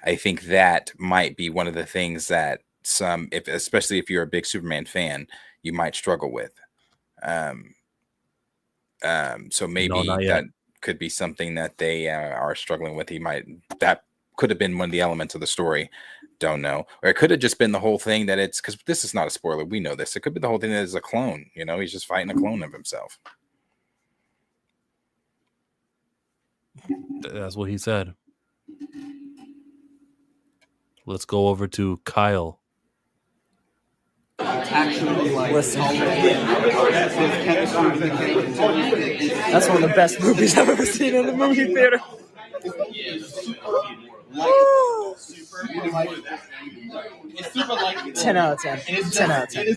[SPEAKER 1] I think that might be one of the things that especially if you're a big Superman fan, you might struggle with. So maybe that could be something that they are struggling with. That could have been one of the elements of the story. Don't know. Or it could have just been the whole thing that it's, because this is not a spoiler. We know this. It could be the whole thing that is a clone. He's just fighting a clone of himself.
[SPEAKER 2] That's what he said. Let's go over to Kyle.
[SPEAKER 13] actually like that's one of the best movies I've ever seen in the movie theater. 10 out of 10. 10 out of 10.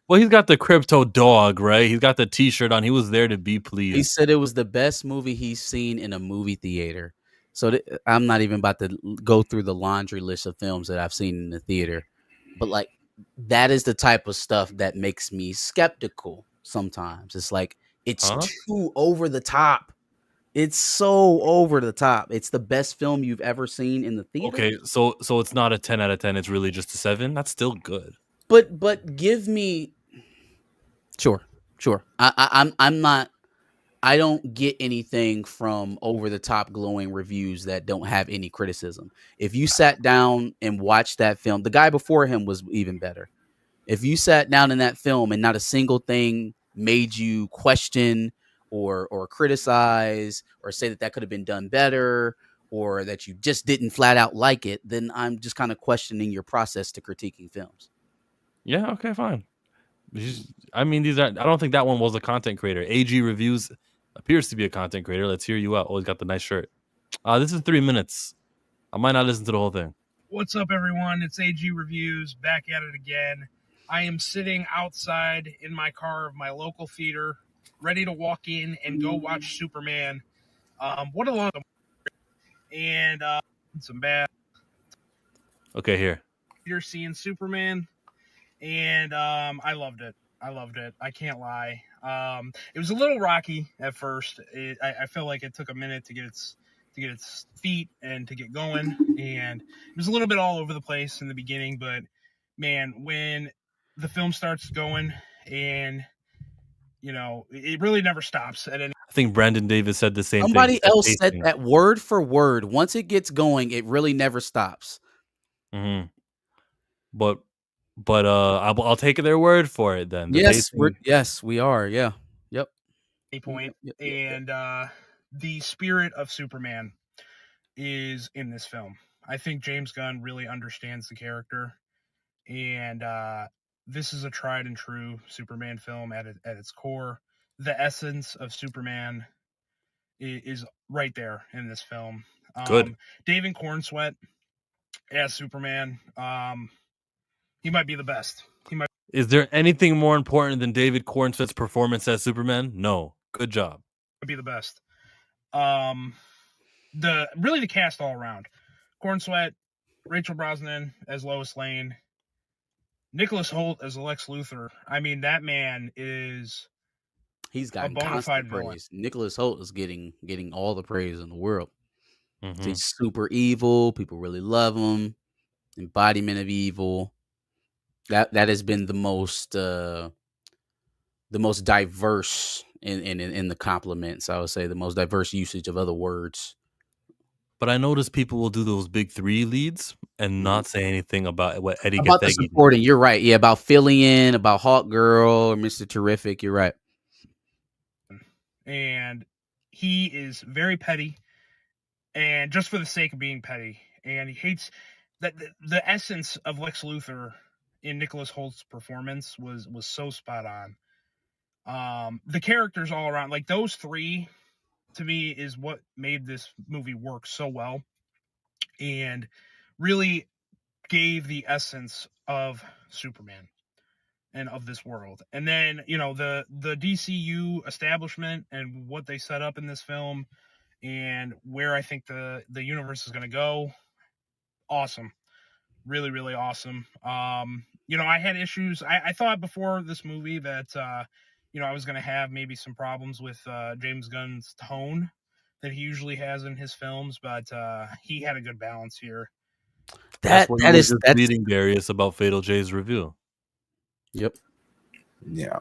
[SPEAKER 2] Well, he's got the crypto dog, right? He's got the T-shirt on. He was there to be pleased.
[SPEAKER 6] He said it was the best movie he's seen in a movie theater. So I'm not even about to go through the laundry list of films that I've seen in the theater, but like that is the type of stuff that makes me skeptical. Sometimes it's like it's too over the top. It's so over the top. It's the best film you've ever seen in the theater.
[SPEAKER 2] Okay, so it's not a 10 out of 10. It's really just a 7. That's still good.
[SPEAKER 6] But give me sure. I'm not. I don't get anything from over the top glowing reviews that don't have any criticism. If you sat down and watched that film, the guy before him was even better. If you sat down in that film and not a single thing made you question or criticize or say that could have been done better or that you just didn't flat out like it, then I'm just kind of questioning your process to critiquing films.
[SPEAKER 2] Yeah, okay, fine. I mean, I don't think that one was a content creator. AG Reviews appears to be a content creator. Let's hear you out. Oh, he's got the nice shirt. This is 3 minutes. I might not listen to the whole thing.
[SPEAKER 14] What's up, everyone? It's AG Reviews, back at it again. I am sitting outside in my car of my local theater, ready to walk in and go watch Superman. What a long and some bad.
[SPEAKER 2] Okay, here.
[SPEAKER 14] You're seeing Superman, and I loved it. I can't lie. It was a little rocky at first. I feel like it took a minute to get its feet and to get going, and it was a little bit all over the place in the beginning. But man, when the film starts going, and you know, it really never stops at any.
[SPEAKER 2] I think Brandon Davis said the same thing.
[SPEAKER 6] Somebody else said that word for word. Once it gets going, it really never stops.
[SPEAKER 2] Mm-hmm. But I'll take their word for it then.
[SPEAKER 6] Yes, we are. Yeah. Yep.
[SPEAKER 14] Point. And the spirit of Superman is in this film. I think James Gunn really understands the character, and this is a tried and true Superman film at its core. The essence of Superman is right there in this film.
[SPEAKER 2] Good.
[SPEAKER 14] David Cornsweet as Superman. He might be the best.
[SPEAKER 2] Is there anything more important than David Cornsweet's performance as Superman? No. Good job.
[SPEAKER 14] Be the best. The cast all around. Cornsweet, Rachel Brosnahan as Lois Lane, Nicholas Hoult as Lex Luthor. I mean, that man
[SPEAKER 6] he's got constant praise. Nicholas Hoult is getting all the praise in the world. Mm-hmm. He's super evil. People really love him. Embodiment of evil. That has been the most diverse in the compliments. I would say the most diverse usage of other words.
[SPEAKER 2] But I noticed people will do those big 3 leads and not say anything about what Eddie
[SPEAKER 6] about the supporting. You're right. Yeah, about filling in, about Hawk Girl or Mr. Terrific. You're right.
[SPEAKER 14] And he is very petty, and just for the sake of being petty. And he hates that the essence of Lex Luthor in Nicholas Hoult's performance was so spot on. The characters all around, like those 3, to me, is what made this movie work so well and really gave the essence of Superman and of this world. And then, you know, the DCU establishment and what they set up in this film and where I think the universe is going to go. Awesome. Really, really awesome. You know, I had issues. I thought before this movie that, you know, I was going to have maybe some problems with James Gunn's tone that he usually has in his films, but he had a good balance here.
[SPEAKER 2] That's leading Darius about Fatal J's review.
[SPEAKER 6] Yep.
[SPEAKER 1] Yeah.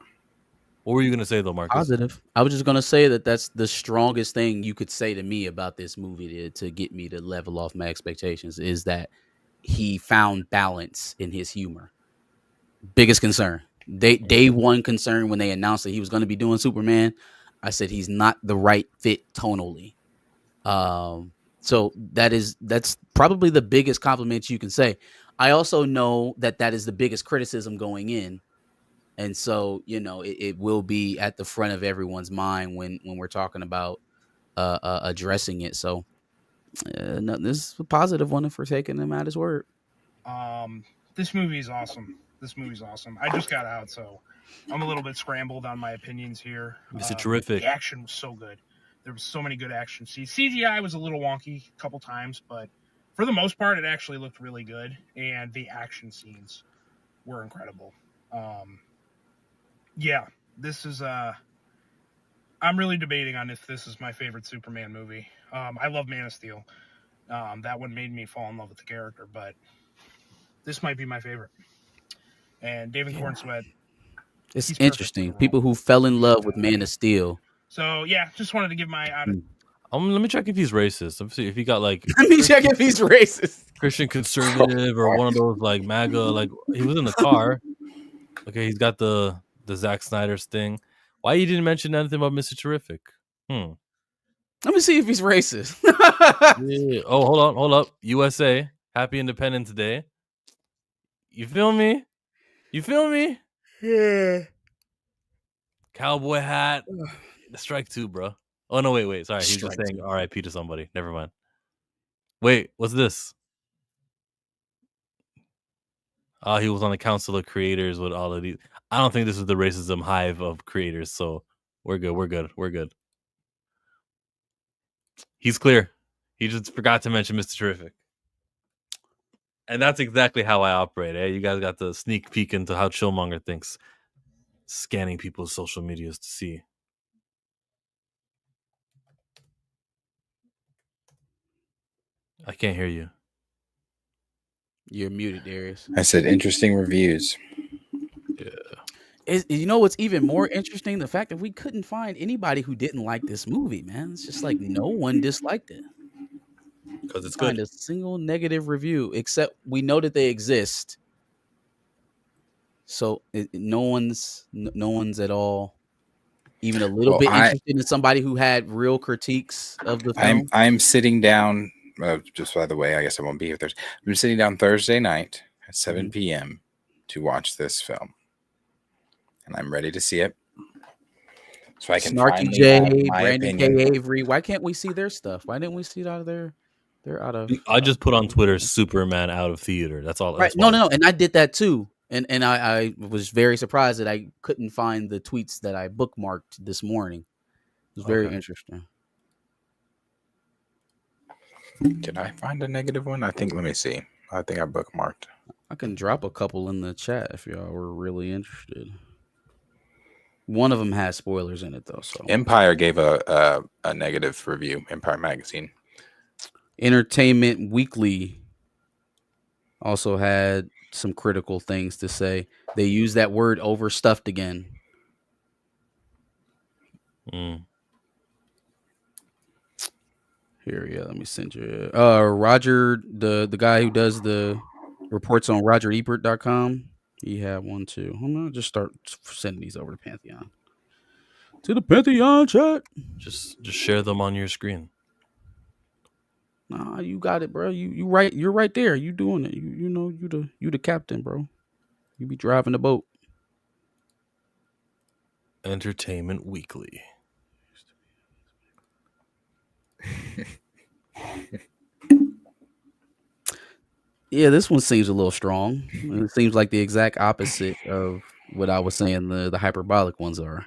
[SPEAKER 2] What were you going to say though, Marcus?
[SPEAKER 6] Positive. I was just going to say that's the strongest thing you could say to me about this movie to get me to level off my expectations is that he found balance in his humor. Biggest concern. Day one concern when they announced that he was going to be doing Superman, I said he's not the right fit tonally. So that's probably the biggest compliment you can say. I also know that is the biggest criticism going in. And so, it will be at the front of everyone's mind when we're talking about addressing it. So no, this is a positive one if we're taking him at his word.
[SPEAKER 14] This movie is awesome. I just got out, so I'm a little bit scrambled on my opinions here.
[SPEAKER 2] Mr. Terrific.
[SPEAKER 14] The action was so good. There was so many good action scenes. CGI was a little wonky a couple times, but for the most part, it actually looked really good, and the action scenes were incredible. Yeah, this is I'm really debating on if this is my favorite Superman movie. I love Man of Steel. That one made me fall in love with the character, but this might be my favorite. And David Cornsweet.
[SPEAKER 6] It's interesting. People who fell in love with Man of Steel.
[SPEAKER 14] So yeah, just wanted to give my
[SPEAKER 2] let me check if he's racist. Let me see if he got like.
[SPEAKER 6] Let me check if he's racist.
[SPEAKER 2] Christian conservative or one of those like MAGA. Like he was in the car. Okay, he's got the Zack Snyder's thing. Why you didn't mention anything about Mr. Terrific?
[SPEAKER 6] Let me see if he's racist.
[SPEAKER 2] Yeah. Oh, hold up. USA, Happy Independence Day. You feel me?
[SPEAKER 6] Yeah.
[SPEAKER 2] Cowboy hat. Strike 2, bro. Oh no, wait. Sorry, he's just saying
[SPEAKER 6] 2.
[SPEAKER 2] R.I.P. to somebody. Never mind. Wait, what's this? He was on the Council of Creators with all of these. I don't think this is the racism hive of creators, so we're good. He's clear. He just forgot to mention Mr. Terrific. And that's exactly how I operate, eh? You guys got the sneak peek into how Chillmonger thinks. Scanning people's social medias to see. I can't hear you.
[SPEAKER 6] You're muted, Darius.
[SPEAKER 1] I said interesting reviews.
[SPEAKER 6] Yeah. You know what's even more interesting? The fact that we couldn't find anybody who didn't like this movie, man. It's just like no one disliked it.
[SPEAKER 2] Because it's
[SPEAKER 6] Find
[SPEAKER 2] good.
[SPEAKER 6] a single negative review, except we know that they exist. So no one's at all even a little bit interested in somebody who had real critiques of the film.
[SPEAKER 1] I'm sitting down. Just by the way, I guess I won't be here Thursday. I'm sitting down Thursday night at 7 p.m. to watch this film, and I'm ready to see it. So I can
[SPEAKER 6] Snarky J, Brandon K. Avery. Why can't we see their stuff? Why didn't we see it out of their? They're out of.
[SPEAKER 2] I just put on Twitter Superman out of theater. That's all.
[SPEAKER 6] Right? No, and I did that too. And I was very surprised that I couldn't find the tweets that I bookmarked this morning. It was very interesting.
[SPEAKER 1] Did I find a negative one? Let me see. I think I bookmarked.
[SPEAKER 6] I can drop a couple in the chat if y'all were really interested. One of them has spoilers in it though. So
[SPEAKER 1] Empire gave a negative review. Empire Magazine.
[SPEAKER 6] Entertainment Weekly also had some critical things to say. They use that word overstuffed again. Here, let me send you. Roger, the guy who does the reports on RogerEbert.com, he had one too. I'm gonna just start sending these over to Pantheon. To the Pantheon chat.
[SPEAKER 2] Just share them on your screen.
[SPEAKER 6] Nah, you got it, bro. You right. You're right there. You doing it. You know you the captain, bro. You be driving the boat.
[SPEAKER 2] Entertainment Weekly.
[SPEAKER 6] Yeah, this one seems a little strong. It seems like the exact opposite of what I was saying the hyperbolic ones are.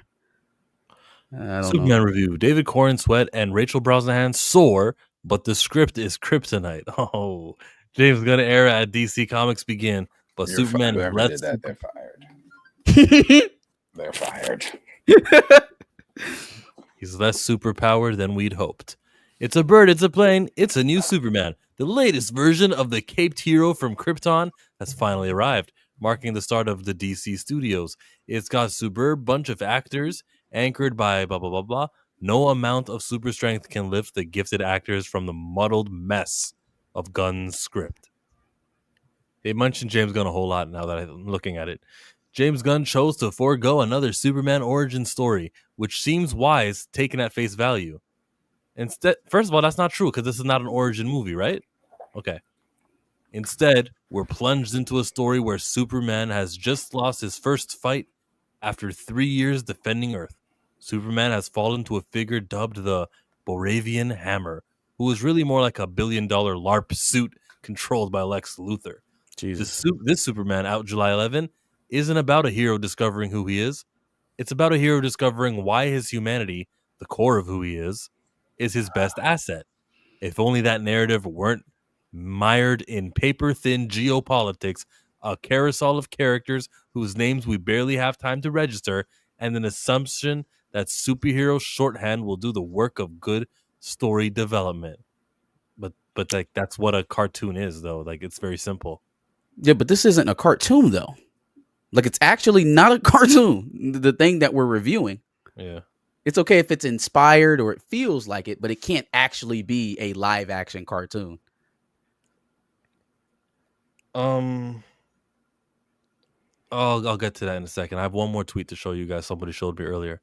[SPEAKER 6] I don't
[SPEAKER 2] Superman
[SPEAKER 6] know.
[SPEAKER 2] review. David Cornsweet and Rachel Brosnahan soar, but the script is kryptonite. Oh, James Gunn era at DC Comics begin, but Superman
[SPEAKER 1] Whoever
[SPEAKER 2] lets
[SPEAKER 1] did that, they're fired. They're fired.
[SPEAKER 2] He's less superpowered than we'd hoped. It's a bird, it's a plane, it's a new Superman. The latest version of the caped hero from Krypton has finally arrived, marking the start of the DC studios. It's got a superb bunch of actors, anchored by blah, blah, blah, blah. No amount of super strength can lift the gifted actors from the muddled mess of Gunn's script. They mentioned James Gunn a whole lot now that I'm looking at it. James Gunn chose to forego another Superman origin story, which seems wise taken at face value. Instead, first of all, that's not true because this is not an origin movie, right? Okay. Instead, we're plunged into a story where Superman has just lost his first fight after 3 years defending Earth. Superman has fallen to a figure dubbed the Boravian Hammer, who is really more like a $1 billion LARP suit controlled by Lex Luthor.
[SPEAKER 6] Jesus.
[SPEAKER 2] This Superman out July 11 isn't about a hero discovering who he is. It's about a hero discovering why his humanity, the core of who he is his best asset. If only that narrative weren't mired in paper-thin geopolitics, a carousel of characters whose names we barely have time to register, and an assumption that superhero shorthand will do the work of good story development. But like that's what a cartoon is, though. Like it's very simple.
[SPEAKER 6] Yeah, but this isn't a cartoon though. Like it's actually not a cartoon. The thing that we're reviewing.
[SPEAKER 2] Yeah.
[SPEAKER 6] It's okay if it's inspired or it feels like it, but it can't actually be a live action cartoon.
[SPEAKER 2] I'll get to that in a second. I have one more tweet to show you guys. Somebody showed me earlier,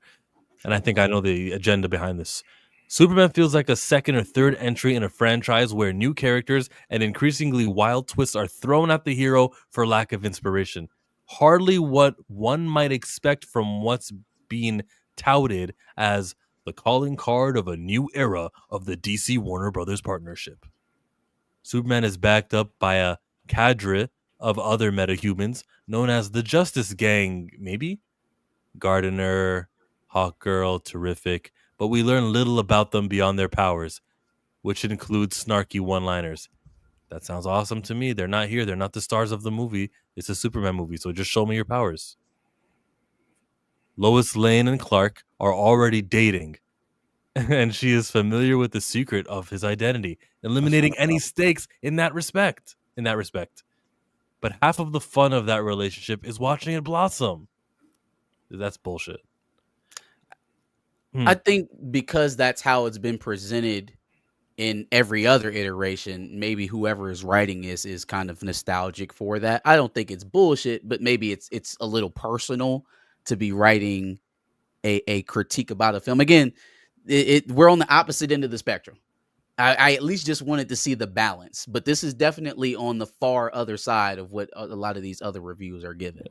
[SPEAKER 2] and I think I know the agenda behind this. Superman feels like a second or third entry in a franchise where new characters and increasingly wild twists are thrown at the hero for lack of inspiration. Hardly what one might expect from what's being touted as the calling card of a new era of the DC Warner Brothers partnership. Superman is backed up by a cadre of other metahumans known as the Justice Gang, maybe? Gardener, Hawkgirl, Terrific, but we learn little about them beyond their powers, which includes snarky one-liners. That sounds awesome to me. They're not here. They're not the stars of the movie. It's a Superman movie, so just show me your powers. Lois Lane and Clark are already dating, and she is familiar with the secret of his identity, eliminating any stakes in that respect. But half of the fun of that relationship is watching it blossom. That's bullshit.
[SPEAKER 6] I think because that's how it's been presented in every other iteration, maybe whoever is writing is kind of nostalgic for that. I don't think it's bullshit, but maybe it's a little personal to be writing a critique about a film. Again, we're on the opposite end of the spectrum. I at least just wanted to see the balance, but this is definitely on the far other side of what a lot of these other reviews are given.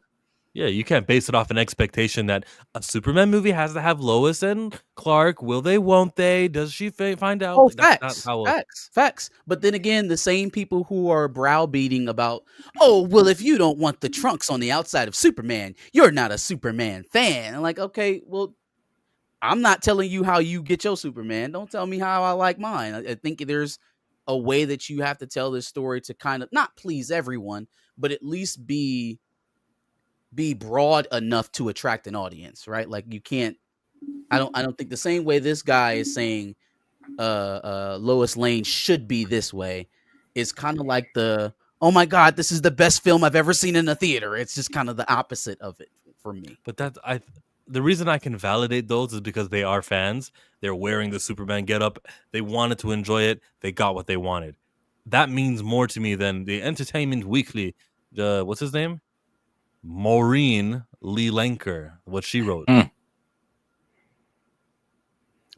[SPEAKER 2] Yeah, you can't base it off an expectation that a Superman movie has to have Lois and Clark. Will they, won't they? Does she find out?
[SPEAKER 6] Oh,
[SPEAKER 2] Like,
[SPEAKER 6] facts. But then again, the same people who are browbeating about, oh, well, if you don't want the trunks on the outside of Superman, you're not a Superman fan. I'm like, okay, well, I'm not telling you how you get your Superman. Don't tell me how I like mine. I think there's a way that you have to tell this story to kind of not please everyone, but at least be broad enough to attract an audience, right? Like you can't. I don't think the same way this guy is saying Lois Lane should be this way is kind of like the, oh my God, this is the best film I've ever seen in a theater. It's just kind of the opposite of it for me.
[SPEAKER 2] But the reason I can validate those is because they are fans. They're wearing the Superman getup. They wanted to enjoy it. They got what they wanted. That means more to me than the Entertainment Weekly. What's his name? Maureen Lee Lanker. What she wrote.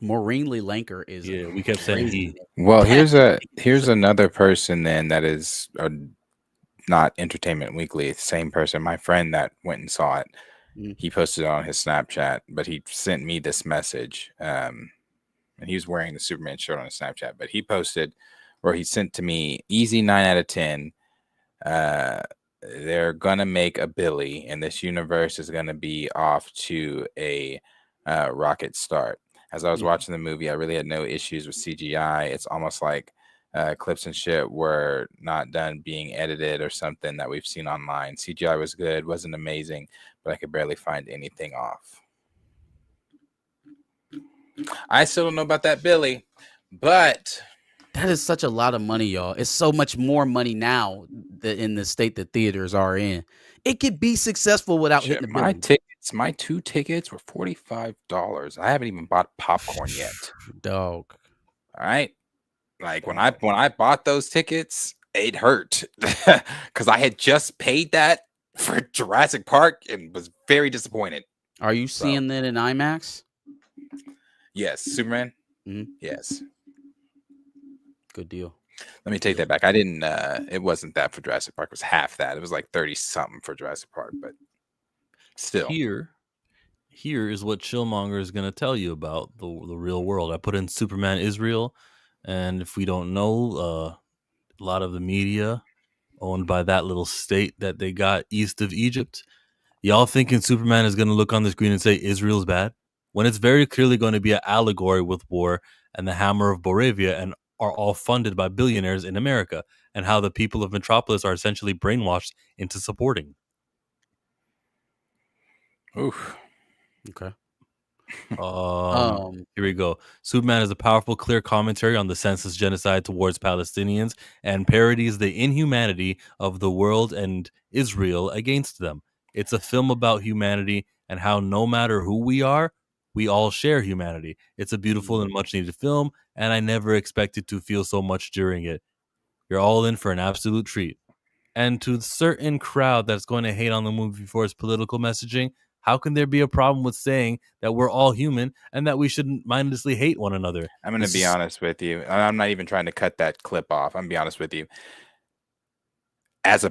[SPEAKER 6] Maureen Lee Lanker is
[SPEAKER 2] we kept saying he.
[SPEAKER 1] Well, here's another person then that is not Entertainment Weekly. Same person. My friend that went and saw it. He posted it on his Snapchat, but he sent me this message. And he was wearing the Superman shirt on his Snapchat, but he posted, or he sent to me, easy 9 out of 10. They're gonna make a Billy, and this universe is gonna be off to a rocket start. As I was watching the movie, I really had no issues with CGI. It's almost like clips and shit were not done being edited or something that we've seen online. CGI was good, wasn't amazing, but I could barely find anything off. I still don't know about that Billy, but
[SPEAKER 6] that is such a lot of money, y'all. It's so much more money now in the state that theaters are in. It could be successful without hitting the
[SPEAKER 1] my
[SPEAKER 6] billion.
[SPEAKER 1] tickets. My 2 tickets were $45. I haven't even bought popcorn yet.
[SPEAKER 6] Dog.
[SPEAKER 1] All right. Like when I bought those tickets, it hurt because I had just paid that for Jurassic Park and was very disappointed.
[SPEAKER 6] Are you seeing that in IMAX?
[SPEAKER 1] Yes, Superman.
[SPEAKER 6] Mm-hmm.
[SPEAKER 1] Yes.
[SPEAKER 6] Good deal.
[SPEAKER 1] Let me take that back. I didn't. It wasn't that for Jurassic Park. It was half that. It was like 30 something for Jurassic Park, but still.
[SPEAKER 2] Here is what Chillmonger is going to tell you about the real world. I put in Superman Israel, and if we don't know, a lot of the media owned by that little state that they got east of Egypt, y'all thinking Superman is going to look on the screen and say Israel's bad when it's very clearly going to be an allegory with war and the Hammer of Boravia and are all funded by billionaires in America, and how the people of Metropolis are essentially brainwashed into supporting.
[SPEAKER 1] Oof.
[SPEAKER 6] Okay.
[SPEAKER 2] Here we go. Superman is a powerful, clear commentary on the senseless genocide towards Palestinians and parodies the inhumanity of the world and Israel against them. It's a film about humanity and how no matter who we are, we all share humanity. It's a beautiful and much needed film, and I never expected to feel so much during it. You're all in for an absolute treat. And to a certain crowd that's going to hate on the movie for its political messaging, how can there be a problem with saying that we're all human and that we shouldn't mindlessly hate one another?
[SPEAKER 1] I'm going to be honest with you. I'm not even trying to cut that clip off. I'm going to be honest with you. As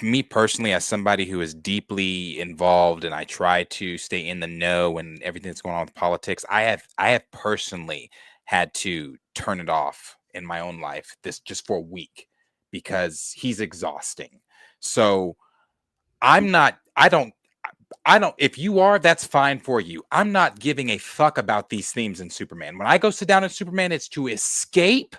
[SPEAKER 1] me personally, as somebody who is deeply involved and I try to stay in the know and everything that's going on with politics, I have personally had to turn it off in my own life just for a week because he's exhausting. So I don't, if you are, that's fine for you. I'm not giving a fuck about these themes in Superman. When I go sit down in Superman, it's to escape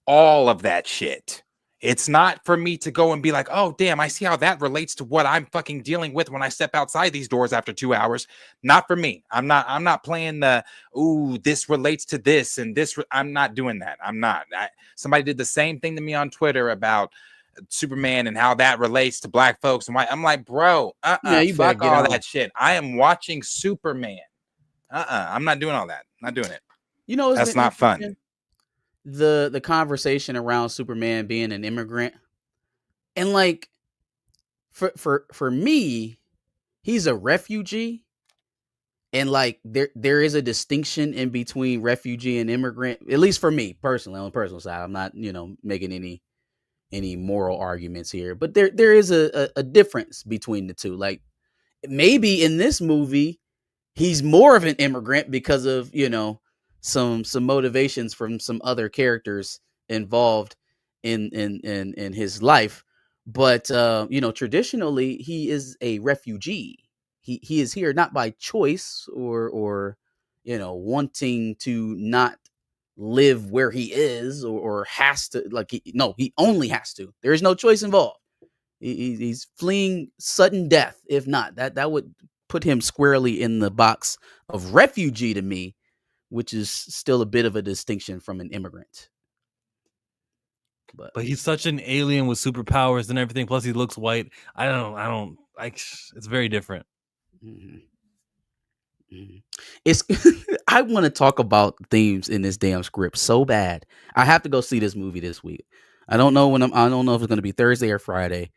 [SPEAKER 1] all of that shit. It's not for me to go and be like, oh, damn, I see how that relates to what I'm fucking dealing with when I step outside these doors after 2 hours. Not for me. I'm not playing the, ooh, this relates to this and this. I'm not doing that. I'm not. Somebody did the same thing to me on Twitter about Superman and how that relates to black folks. And why I'm like, bro, fuck all that shit. I am watching Superman. I'm not doing all that. Not doing it.
[SPEAKER 6] You know,
[SPEAKER 1] that's not fun.
[SPEAKER 6] The conversation around Superman being an immigrant, and like for me, he's a refugee, and like there is a distinction in between refugee and immigrant, at least for me personally, on the personal side. I'm not making any moral arguments here, but there is a difference between the two. Like maybe in this movie he's more of an immigrant because of some motivations from some other characters involved in his life, but traditionally he is a refugee. He is here not by choice or wanting to not live where he is or has to, he only has to. There is no choice involved. He's fleeing sudden death. If not, that would put him squarely in the box of refugee to me, which is still a bit of a distinction from an immigrant.
[SPEAKER 2] But he's such an alien with superpowers and everything. Plus, he looks white. I don't like. It's very different.
[SPEAKER 6] Mm-hmm. Mm-hmm. It's. I want to talk about themes in this damn script so bad. I have to go see this movie this week. I don't know I don't know if it's going to be Thursday or Friday,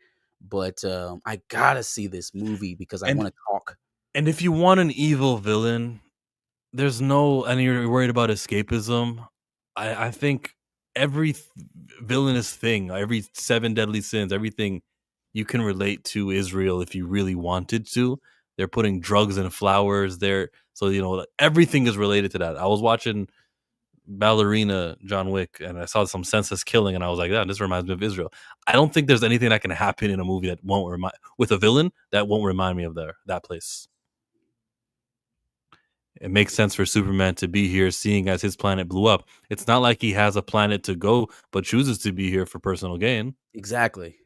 [SPEAKER 6] but I gotta see this movie because I want to talk.
[SPEAKER 2] And if you want an evil villain, and you're worried about escapism, I think every villainous thing, every 7 deadly sins, everything you can relate to Israel if you really wanted to. They're putting drugs and flowers there. So, everything is related to that. I was watching Ballerina John Wick and I saw some senseless killing and I was like, this reminds me of Israel. I don't think there's anything that can happen in a movie that won't with a villain that won't remind me of that place. It makes sense for Superman to be here, seeing as his planet blew up. It's not like he has a planet to go, but chooses to be here for personal gain.
[SPEAKER 6] Exactly.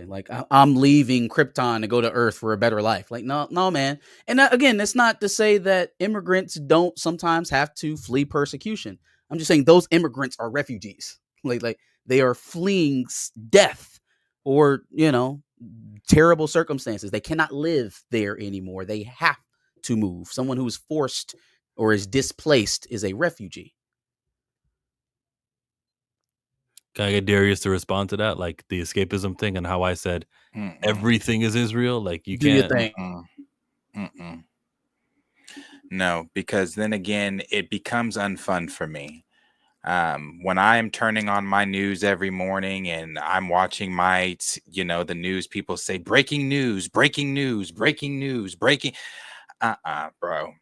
[SPEAKER 6] Like I'm leaving Krypton to go to Earth for a better life. Like, no, man. And again, that's not to say that immigrants don't sometimes have to flee persecution. I'm just saying those immigrants are refugees. Like they are fleeing death or, terrible circumstances. They cannot live there anymore. They have to move. Someone who is forced or is displaced is a refugee.
[SPEAKER 2] Can I get Darius to respond to that? Like the escapism thing and how I said everything is Israel? Like you can't.
[SPEAKER 1] No, because then again, it becomes unfun for me. When I am turning on my news every morning and I'm watching the news, people say breaking news, breaking news, breaking news, breaking. Bro.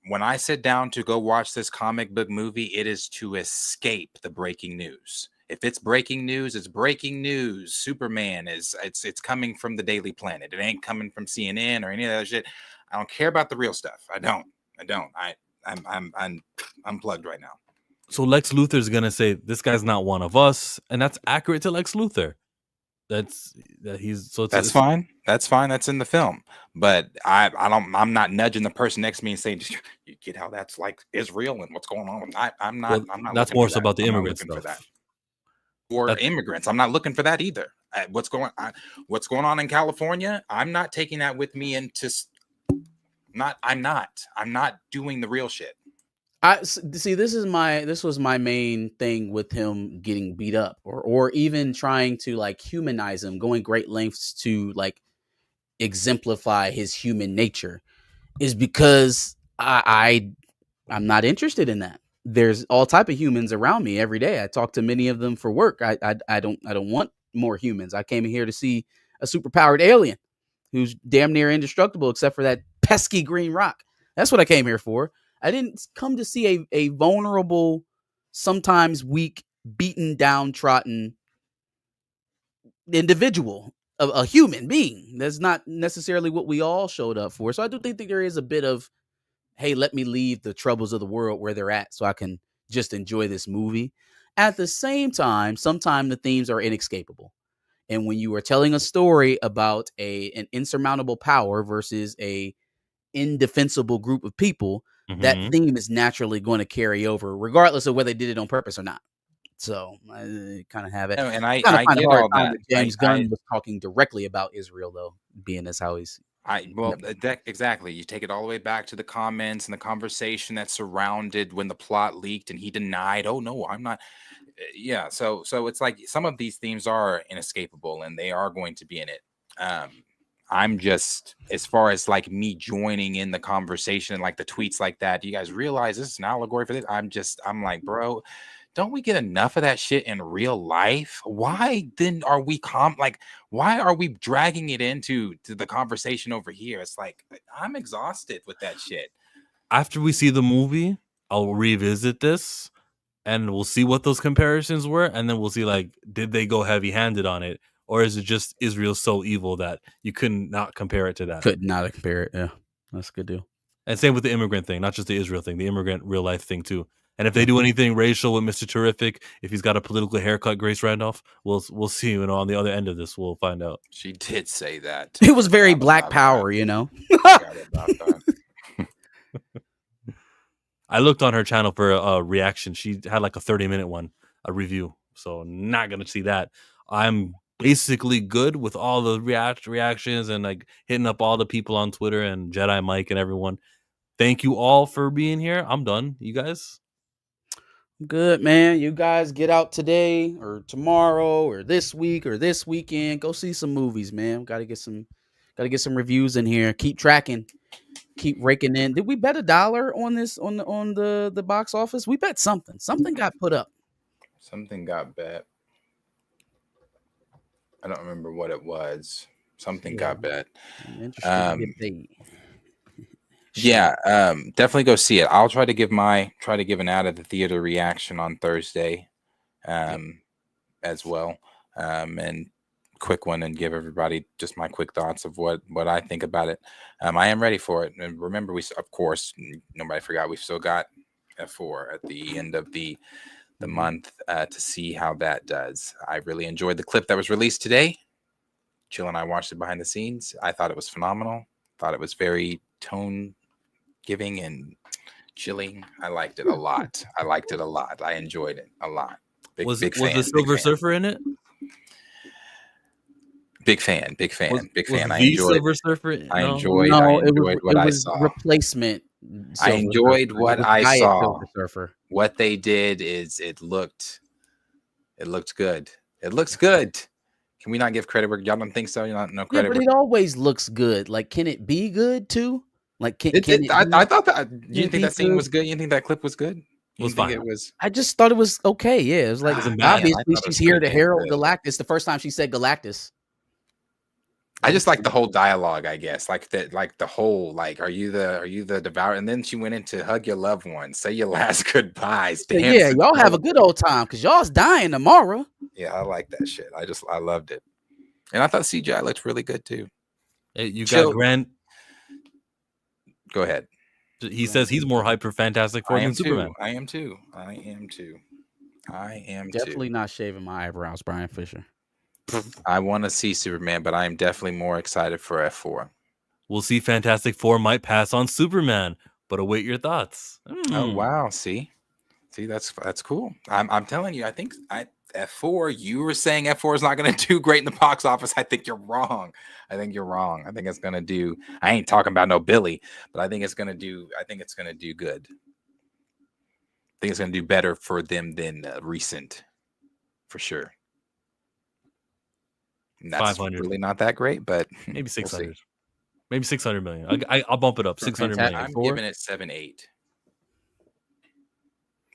[SPEAKER 1] When I sit down to go watch this comic book movie, it is to escape the breaking news. If it's breaking news, it's breaking news. Superman it's coming from the Daily Planet. It ain't coming from CNN or any of that shit. I don't care about the real stuff. I don't. I'm unplugged right now.
[SPEAKER 2] So Lex Luthor's gonna say this guy's not one of us, and that's accurate to Lex Luthor. That's
[SPEAKER 1] fine. That's fine. That's in the film. But I'm not nudging the person next to me and saying, you get how that's like Israel and what's going on. I'm not.
[SPEAKER 2] That's more so about the immigrant stuff.
[SPEAKER 1] Or immigrants. I'm not looking for that either. What's going on in California? I'm not taking that with me into. I'm not doing the real shit.
[SPEAKER 6] I see. This was my main thing with him getting beat up, or even trying to like humanize him, going great lengths to like exemplify his human nature, is because I'm not interested in that. There's all type of humans around me every day. I talk to many of them for work. I don't want more humans. I came here to see a superpowered alien who's damn near indestructible except for that pesky green rock. That's what I came here for. I didn't come to see a vulnerable, sometimes weak, beaten, downtrodden individual, a human being. That's not necessarily what we all showed up for. So I do think that there is a bit of, hey, let me leave the troubles of the world where they're at so I can just enjoy this movie. At the same time, sometimes the themes are inescapable. And when you are telling a story about an insurmountable power versus a indefensible group of people, that theme is naturally going to carry over, regardless of whether they did it on purpose or not. So I kind of have it.
[SPEAKER 1] No, and I get all that.
[SPEAKER 6] James Gunn was talking directly about Israel, though, being as how he's.
[SPEAKER 1] Exactly. You take it all the way back to the comments and the conversation that surrounded when the plot leaked, and he denied, "Oh no, I'm not." Yeah. So it's like some of these themes are inescapable, and they are going to be in it. I'm just, as far as like me joining in the conversation and like the tweets like that, do you guys realize this is an allegory for this? I'm like, bro, don't we get enough of that shit in real life? Why then are we why are we dragging it into the conversation over here? It's like, I'm exhausted with that shit.
[SPEAKER 2] After we see the movie, I'll revisit this and we'll see what those comparisons were. And then we'll see, like, did they go heavy handed on it? Or is it just Israel so evil that you couldn't not compare it to that?
[SPEAKER 6] Could not compare it. Yeah, that's a good deal.
[SPEAKER 2] And same with the immigrant thing, not just the Israel thing, the immigrant real life thing too. And if they do anything racial with Mr. Terrific, if he's got a political haircut, Grace Randolph, we'll see. You know, on the other end of this, we'll find out.
[SPEAKER 1] She did say that.
[SPEAKER 6] It was very Black Power, you know.
[SPEAKER 2] I looked on her channel for a reaction. She had like a 30-minute one, a review. So not gonna see that. I'm basically good with all the reactions and like hitting up all the people on Twitter and Jedi Mike and everyone. Thank you all for being here. I'm done. You guys?
[SPEAKER 6] Good, man. You guys get out today or tomorrow or this week or this weekend. Go see some movies, man. Got to get some reviews in here. Keep tracking. Keep raking in. Did we bet $1 on this on the box office? We bet something. Something got put up.
[SPEAKER 1] Something got bet. I don't remember what it was. Something got bet. Definitely go see it. I'll try to give an out of the theater reaction on Thursday, as well, and quick one, and give everybody just my quick thoughts of what I think about it. I am ready for it, and remember, of course, nobody forgot, we still got F4 at the end of the month to see how that does. I really enjoyed the clip that was released today. Chill and I watched it behind the scenes. I thought it was phenomenal. Thought it was very tone giving and chilling. I liked it a lot. I enjoyed it a lot.
[SPEAKER 2] Was the Silver Surfer in it?
[SPEAKER 1] Big fan.
[SPEAKER 2] I enjoyed Silver Surfer.
[SPEAKER 1] I enjoyed what I saw.
[SPEAKER 6] Replacement.
[SPEAKER 1] I enjoyed what I saw.
[SPEAKER 6] Silver Surfer.
[SPEAKER 1] What they did is it looked good. It looks good. Can we not give credit where y'all don't think so? You're not no credit.
[SPEAKER 6] Yeah, but it always looks good. Like, can it be good too? Like,
[SPEAKER 1] I thought that. You didn't think that scene was good? You didn't think that clip was good? You
[SPEAKER 2] was
[SPEAKER 1] think
[SPEAKER 2] fine.
[SPEAKER 1] it was?
[SPEAKER 6] I just thought it was okay. Yeah, it was like
[SPEAKER 2] Wasn't bad.
[SPEAKER 1] I
[SPEAKER 6] obviously
[SPEAKER 1] thought it was
[SPEAKER 6] she's here
[SPEAKER 1] pretty
[SPEAKER 6] to
[SPEAKER 1] damn
[SPEAKER 6] herald
[SPEAKER 1] good.
[SPEAKER 6] Galactus. The first time she said Galactus.
[SPEAKER 1] I just like the whole dialogue, I guess. Like the whole like, are you the devourer? And then she went into hug your loved ones, say your last goodbyes.
[SPEAKER 6] So,
[SPEAKER 1] Dance
[SPEAKER 6] yeah,
[SPEAKER 1] and
[SPEAKER 6] y'all have a
[SPEAKER 1] celebrate.
[SPEAKER 6] good old time because y'all's dying tomorrow.
[SPEAKER 1] Yeah, I like that shit. I loved it, and I thought CGI looked really good too.
[SPEAKER 2] Hey, you
[SPEAKER 1] Chill.
[SPEAKER 2] got Grant.
[SPEAKER 1] Go ahead.
[SPEAKER 2] He says he's more hyped for Fantastic Four
[SPEAKER 1] I
[SPEAKER 2] than
[SPEAKER 1] am
[SPEAKER 2] Superman.
[SPEAKER 1] too. I am too. I am too. I am
[SPEAKER 6] Definitely not shaving my eyebrows, Brian Fisher.
[SPEAKER 1] too. I want to see Superman, but I am definitely more excited for F4.
[SPEAKER 2] We'll see Fantastic Four might pass on Superman, but await your thoughts.
[SPEAKER 1] Oh wow! See, that's cool. I'm telling you, I think F4. You were saying F4 is not going to do great in the box office. I think you're wrong. I think it's going to do. I ain't talking about no Billy, but I think it's going to do. I think it's going to do good. I think it's going to do better for them than recent, for sure. And that's
[SPEAKER 2] 500.
[SPEAKER 1] really not that great, but
[SPEAKER 2] Maybe
[SPEAKER 1] we'll
[SPEAKER 2] 600.
[SPEAKER 1] see.
[SPEAKER 2] Maybe 600 million. I'll bump it up. 600 million.
[SPEAKER 1] I'm giving it 7-8.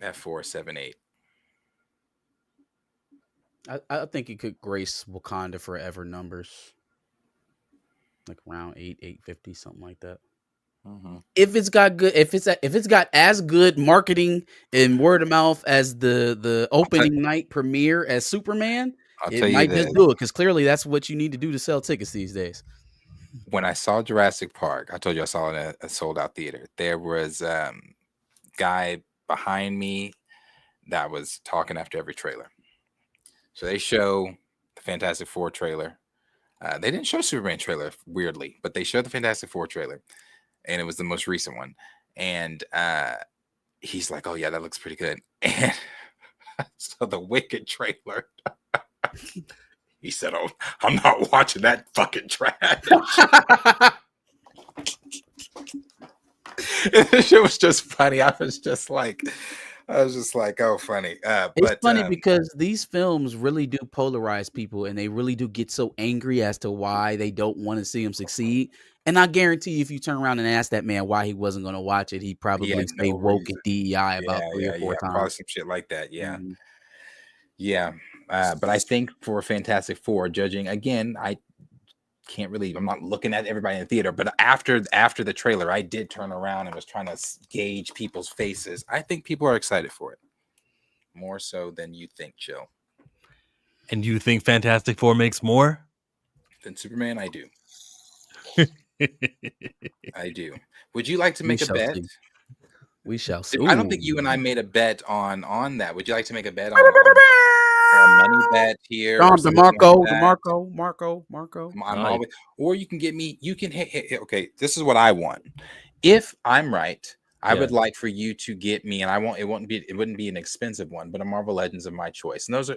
[SPEAKER 1] F4 7-8.
[SPEAKER 6] I think it could grace Wakanda Forever numbers, like around 850, something like that. If it's got good, if it's got as good marketing and word of mouth as the opening night premiere as Superman,
[SPEAKER 1] I'll
[SPEAKER 6] it
[SPEAKER 1] tell you
[SPEAKER 6] might just
[SPEAKER 1] this.
[SPEAKER 6] do it because clearly that's what you need to do to sell tickets these days.
[SPEAKER 1] When I saw Jurassic Park, I told you I saw it in a sold out theater. There was guy behind me that was talking after every trailer. So they show the Fantastic Four trailer. They didn't show Superman trailer, weirdly, but they showed the Fantastic Four trailer, and it was the most recent one. And he's like, "Oh yeah, that looks pretty good." And so the Wicked trailer. He said, "Oh, I'm not watching that fucking trash." The shit was just funny. I was just like, oh, funny.
[SPEAKER 6] It's funny because these films really do polarize people, and they really do get so angry as to why they don't want to see them succeed. And I guarantee you, if you turn around and ask that man why he wasn't going to watch it, he'd probably say
[SPEAKER 1] no
[SPEAKER 6] woke
[SPEAKER 1] reason.
[SPEAKER 6] and DEI about 3 or 4
[SPEAKER 1] probably
[SPEAKER 6] times.
[SPEAKER 1] some shit like that. Yeah,
[SPEAKER 6] Mhm.
[SPEAKER 1] yeah. But I think for Fantastic Four, judging again, I can't really. I'm not looking at everybody in the theater, but after the trailer, I did turn around and was trying to gauge people's faces. I think people are excited for it more so than you think, Chill.
[SPEAKER 2] And you think Fantastic Four makes more
[SPEAKER 1] than Superman? I do. I do. Would you like to make a bet?
[SPEAKER 6] We shall see.
[SPEAKER 1] I don't think you and I made a bet on that. Would you like to make a bet on a money bet here?
[SPEAKER 6] DeMarco.
[SPEAKER 1] I'm always, or you can get me. You can hit. Okay, this is what I want. If I'm right, I would like for you to get me, and I won't. It wouldn't be an expensive one, but a Marvel Legends of my choice. And those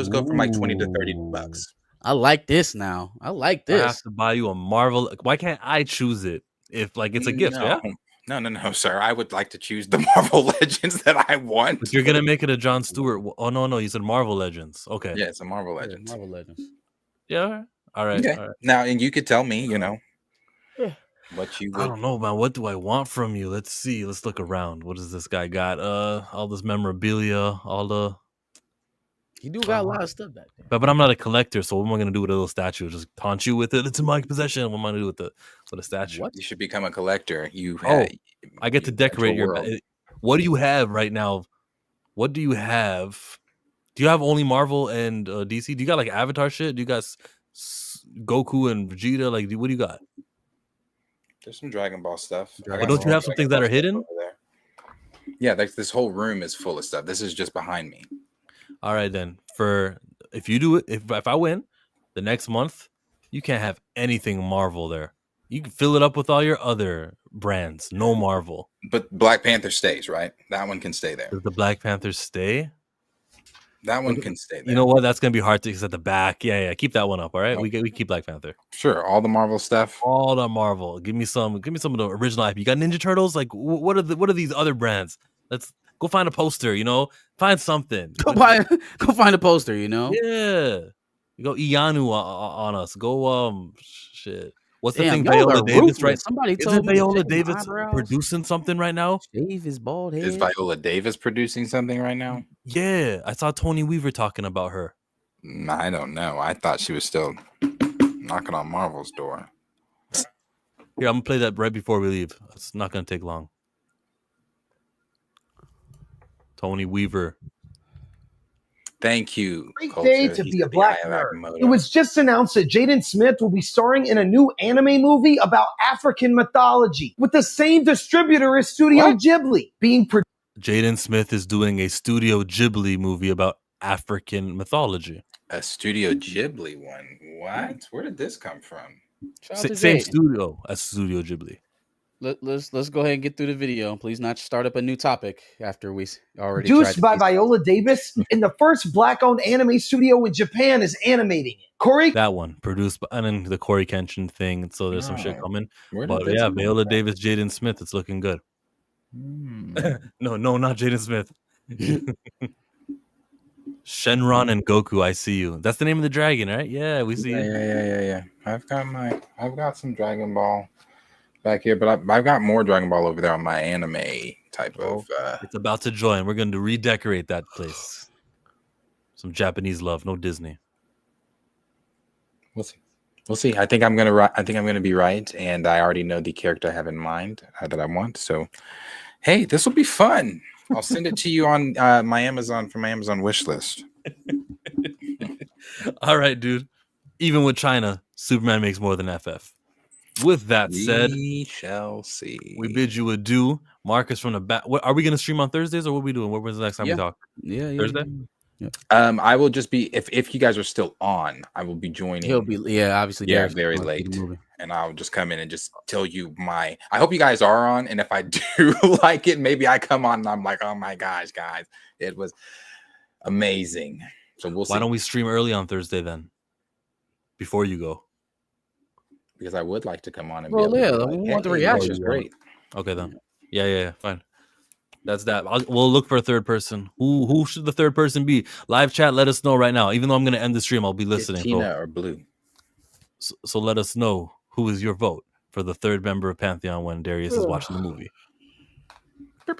[SPEAKER 1] go from like $20 to $30.
[SPEAKER 6] I like this now. I like
[SPEAKER 2] I have
[SPEAKER 6] this.
[SPEAKER 2] to buy you a Marvel. Why can't I choose it if like it's a gift?
[SPEAKER 1] No.
[SPEAKER 2] Yeah.
[SPEAKER 1] No, sir. I would like to choose the Marvel Legends that I want.
[SPEAKER 2] But you're gonna make it a John Stewart. Oh no, you said Marvel Legends. Okay.
[SPEAKER 1] Yeah, it's a Marvel Legends.
[SPEAKER 6] Marvel Legends.
[SPEAKER 2] Yeah. All right.
[SPEAKER 1] Okay.
[SPEAKER 2] All right.
[SPEAKER 1] Now, and you could tell me, what you would.
[SPEAKER 2] I don't know, man. What do I want from you? Let's see. Let's look around. What does this guy got? All this memorabilia, all the.
[SPEAKER 6] You do got a lot of stuff back there.
[SPEAKER 2] But I'm not a collector, so what am I gonna do with a little statue? Just taunt you with it? It's in my possession. What am I gonna do with a statue?
[SPEAKER 1] What? You should become a collector.
[SPEAKER 2] I get to decorate your. What do you have right now? What do you have? Do you have only Marvel and DC? Do you got like Avatar shit? Do you got Goku and Vegeta? Like, what do you got?
[SPEAKER 1] There's some Dragon Ball stuff.
[SPEAKER 2] But don't you have some things that are hidden?
[SPEAKER 1] Yeah, like this whole room is full of stuff. This is just behind me.
[SPEAKER 2] All right, then. If you do it, if I win, the next month, you can't have anything Marvel there. You can fill it up with all your other brands. No Marvel.
[SPEAKER 1] But Black Panther stays, right? That one can stay there.
[SPEAKER 2] Does the Black Panther stay?
[SPEAKER 1] That one can stay there.
[SPEAKER 2] You know what? That's gonna be hard to because at the back. Yeah. Keep that one up. All right. We keep Black Panther.
[SPEAKER 1] Sure. All the Marvel stuff.
[SPEAKER 2] All the Marvel. Give me some of the original IP. You got Ninja Turtles. Like what are these other brands? Let's go find a poster. Find something.
[SPEAKER 6] Go find a poster.
[SPEAKER 2] Yeah. You go Ianu on us. Go shit. What's the
[SPEAKER 6] Damn,
[SPEAKER 2] thing?
[SPEAKER 6] y'all
[SPEAKER 2] Viola
[SPEAKER 6] are
[SPEAKER 2] Davis, right?
[SPEAKER 6] ruthless. Somebody
[SPEAKER 2] Isn't
[SPEAKER 6] told me to
[SPEAKER 2] Viola
[SPEAKER 6] shave my
[SPEAKER 2] Davis
[SPEAKER 6] eyebrows,
[SPEAKER 2] producing something right now?
[SPEAKER 6] shave his bald
[SPEAKER 1] Is
[SPEAKER 6] head.
[SPEAKER 1] Viola Davis producing something right now?
[SPEAKER 2] Yeah, I saw Tony Weaver talking about her.
[SPEAKER 1] I don't know. I thought she was still knocking on Marvel's door.
[SPEAKER 2] Here, I'm gonna play that right before we leave. It's not gonna take long. Tony Weaver.
[SPEAKER 1] Thank you.
[SPEAKER 15] Great
[SPEAKER 1] Culture.
[SPEAKER 15] day to
[SPEAKER 1] He
[SPEAKER 15] be a
[SPEAKER 1] said the
[SPEAKER 15] black
[SPEAKER 1] Eye of
[SPEAKER 15] nerd.
[SPEAKER 1] Agamotto.
[SPEAKER 15] It was just announced that Jaden Smith will be starring in a new anime movie about African mythology with the same distributor as Studio Ghibli, being produced.
[SPEAKER 2] Jaden Smith is doing a Studio Ghibli movie about African mythology.
[SPEAKER 1] A Studio Ghibli one. What? Where did this come from?
[SPEAKER 2] Same studio as Studio Ghibli.
[SPEAKER 6] Let's go ahead and get through the video. Please not start up a new topic after we already
[SPEAKER 15] Produced
[SPEAKER 6] tried
[SPEAKER 15] by
[SPEAKER 6] to
[SPEAKER 15] Viola Davis, and the first black-owned anime studio in Japan is animating it. Corey,
[SPEAKER 2] That one produced by, and then the Corey Kenshin thing. So there's some shit
[SPEAKER 1] Oh,
[SPEAKER 2] coming.
[SPEAKER 1] where did
[SPEAKER 2] But
[SPEAKER 1] this
[SPEAKER 2] yeah,
[SPEAKER 1] come
[SPEAKER 2] Viola
[SPEAKER 1] from?
[SPEAKER 2] Davis, Jaden Smith. It's looking good.
[SPEAKER 1] Hmm.
[SPEAKER 2] No, not Jaden Smith. Shenron and Goku, I see you. That's the name of the dragon, right? Yeah, we see
[SPEAKER 1] Yeah,
[SPEAKER 2] it.
[SPEAKER 1] yeah. I've got some Dragon Ball back here, but I've got more Dragon Ball over there on my anime type of.
[SPEAKER 2] It's about to join. We're going to redecorate that place. Some Japanese love, no Disney.
[SPEAKER 1] We'll see. We'll see. I think I'm gonna be right, and I already know the character I have in mind that I want. So, hey, this will be fun. I'll send it to you on my Amazon wish list.
[SPEAKER 2] All right, dude. Even with China, Superman makes more than FF. With that said,
[SPEAKER 1] We shall see.
[SPEAKER 2] we bid you adieu. Marcus from the back. What are we going to stream on Thursdays, or what are we doing? What was the next time we talk?
[SPEAKER 6] Yeah,
[SPEAKER 2] Thursday.
[SPEAKER 1] I will just be if you guys are still on, I will be joining.
[SPEAKER 6] He'll be obviously Derek's
[SPEAKER 1] very
[SPEAKER 6] gonna watch the
[SPEAKER 1] late,
[SPEAKER 6] movie.
[SPEAKER 1] and I'll just come in and just tell you my. I hope you guys are on, and if I do like it, maybe I come on and I'm like, oh my gosh, guys, it was amazing. So we'll see.
[SPEAKER 2] Why don't we stream early on Thursday then? Before you go.
[SPEAKER 1] Because I would like to come on and
[SPEAKER 6] Well,
[SPEAKER 1] be able
[SPEAKER 6] yeah,
[SPEAKER 1] to
[SPEAKER 6] we
[SPEAKER 1] like,
[SPEAKER 6] want the
[SPEAKER 1] hey,
[SPEAKER 6] reaction.
[SPEAKER 1] this is great.
[SPEAKER 2] Okay then. Yeah, fine. That's that. We'll look for a third person. Who should the third person be? Live chat, let us know right now. Even though I'm going to end the stream, I'll be listening.
[SPEAKER 1] Tina or Blue.
[SPEAKER 2] So let us know who is your vote for the third member of Pantheon when Darius is watching the movie.
[SPEAKER 1] Look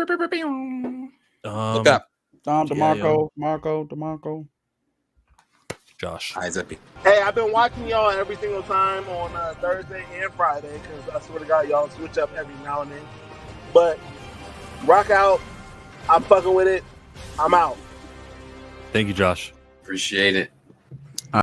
[SPEAKER 1] up.
[SPEAKER 6] Tom
[SPEAKER 2] yeah,
[SPEAKER 6] DeMarco.
[SPEAKER 2] Josh.
[SPEAKER 1] Eyes up.
[SPEAKER 16] Hey, I've been watching y'all every single time on Thursday and Friday because I swear to God, y'all switch up every now and then. But rock out. I'm fucking with it. I'm out.
[SPEAKER 2] Thank you, Josh.
[SPEAKER 1] Appreciate it.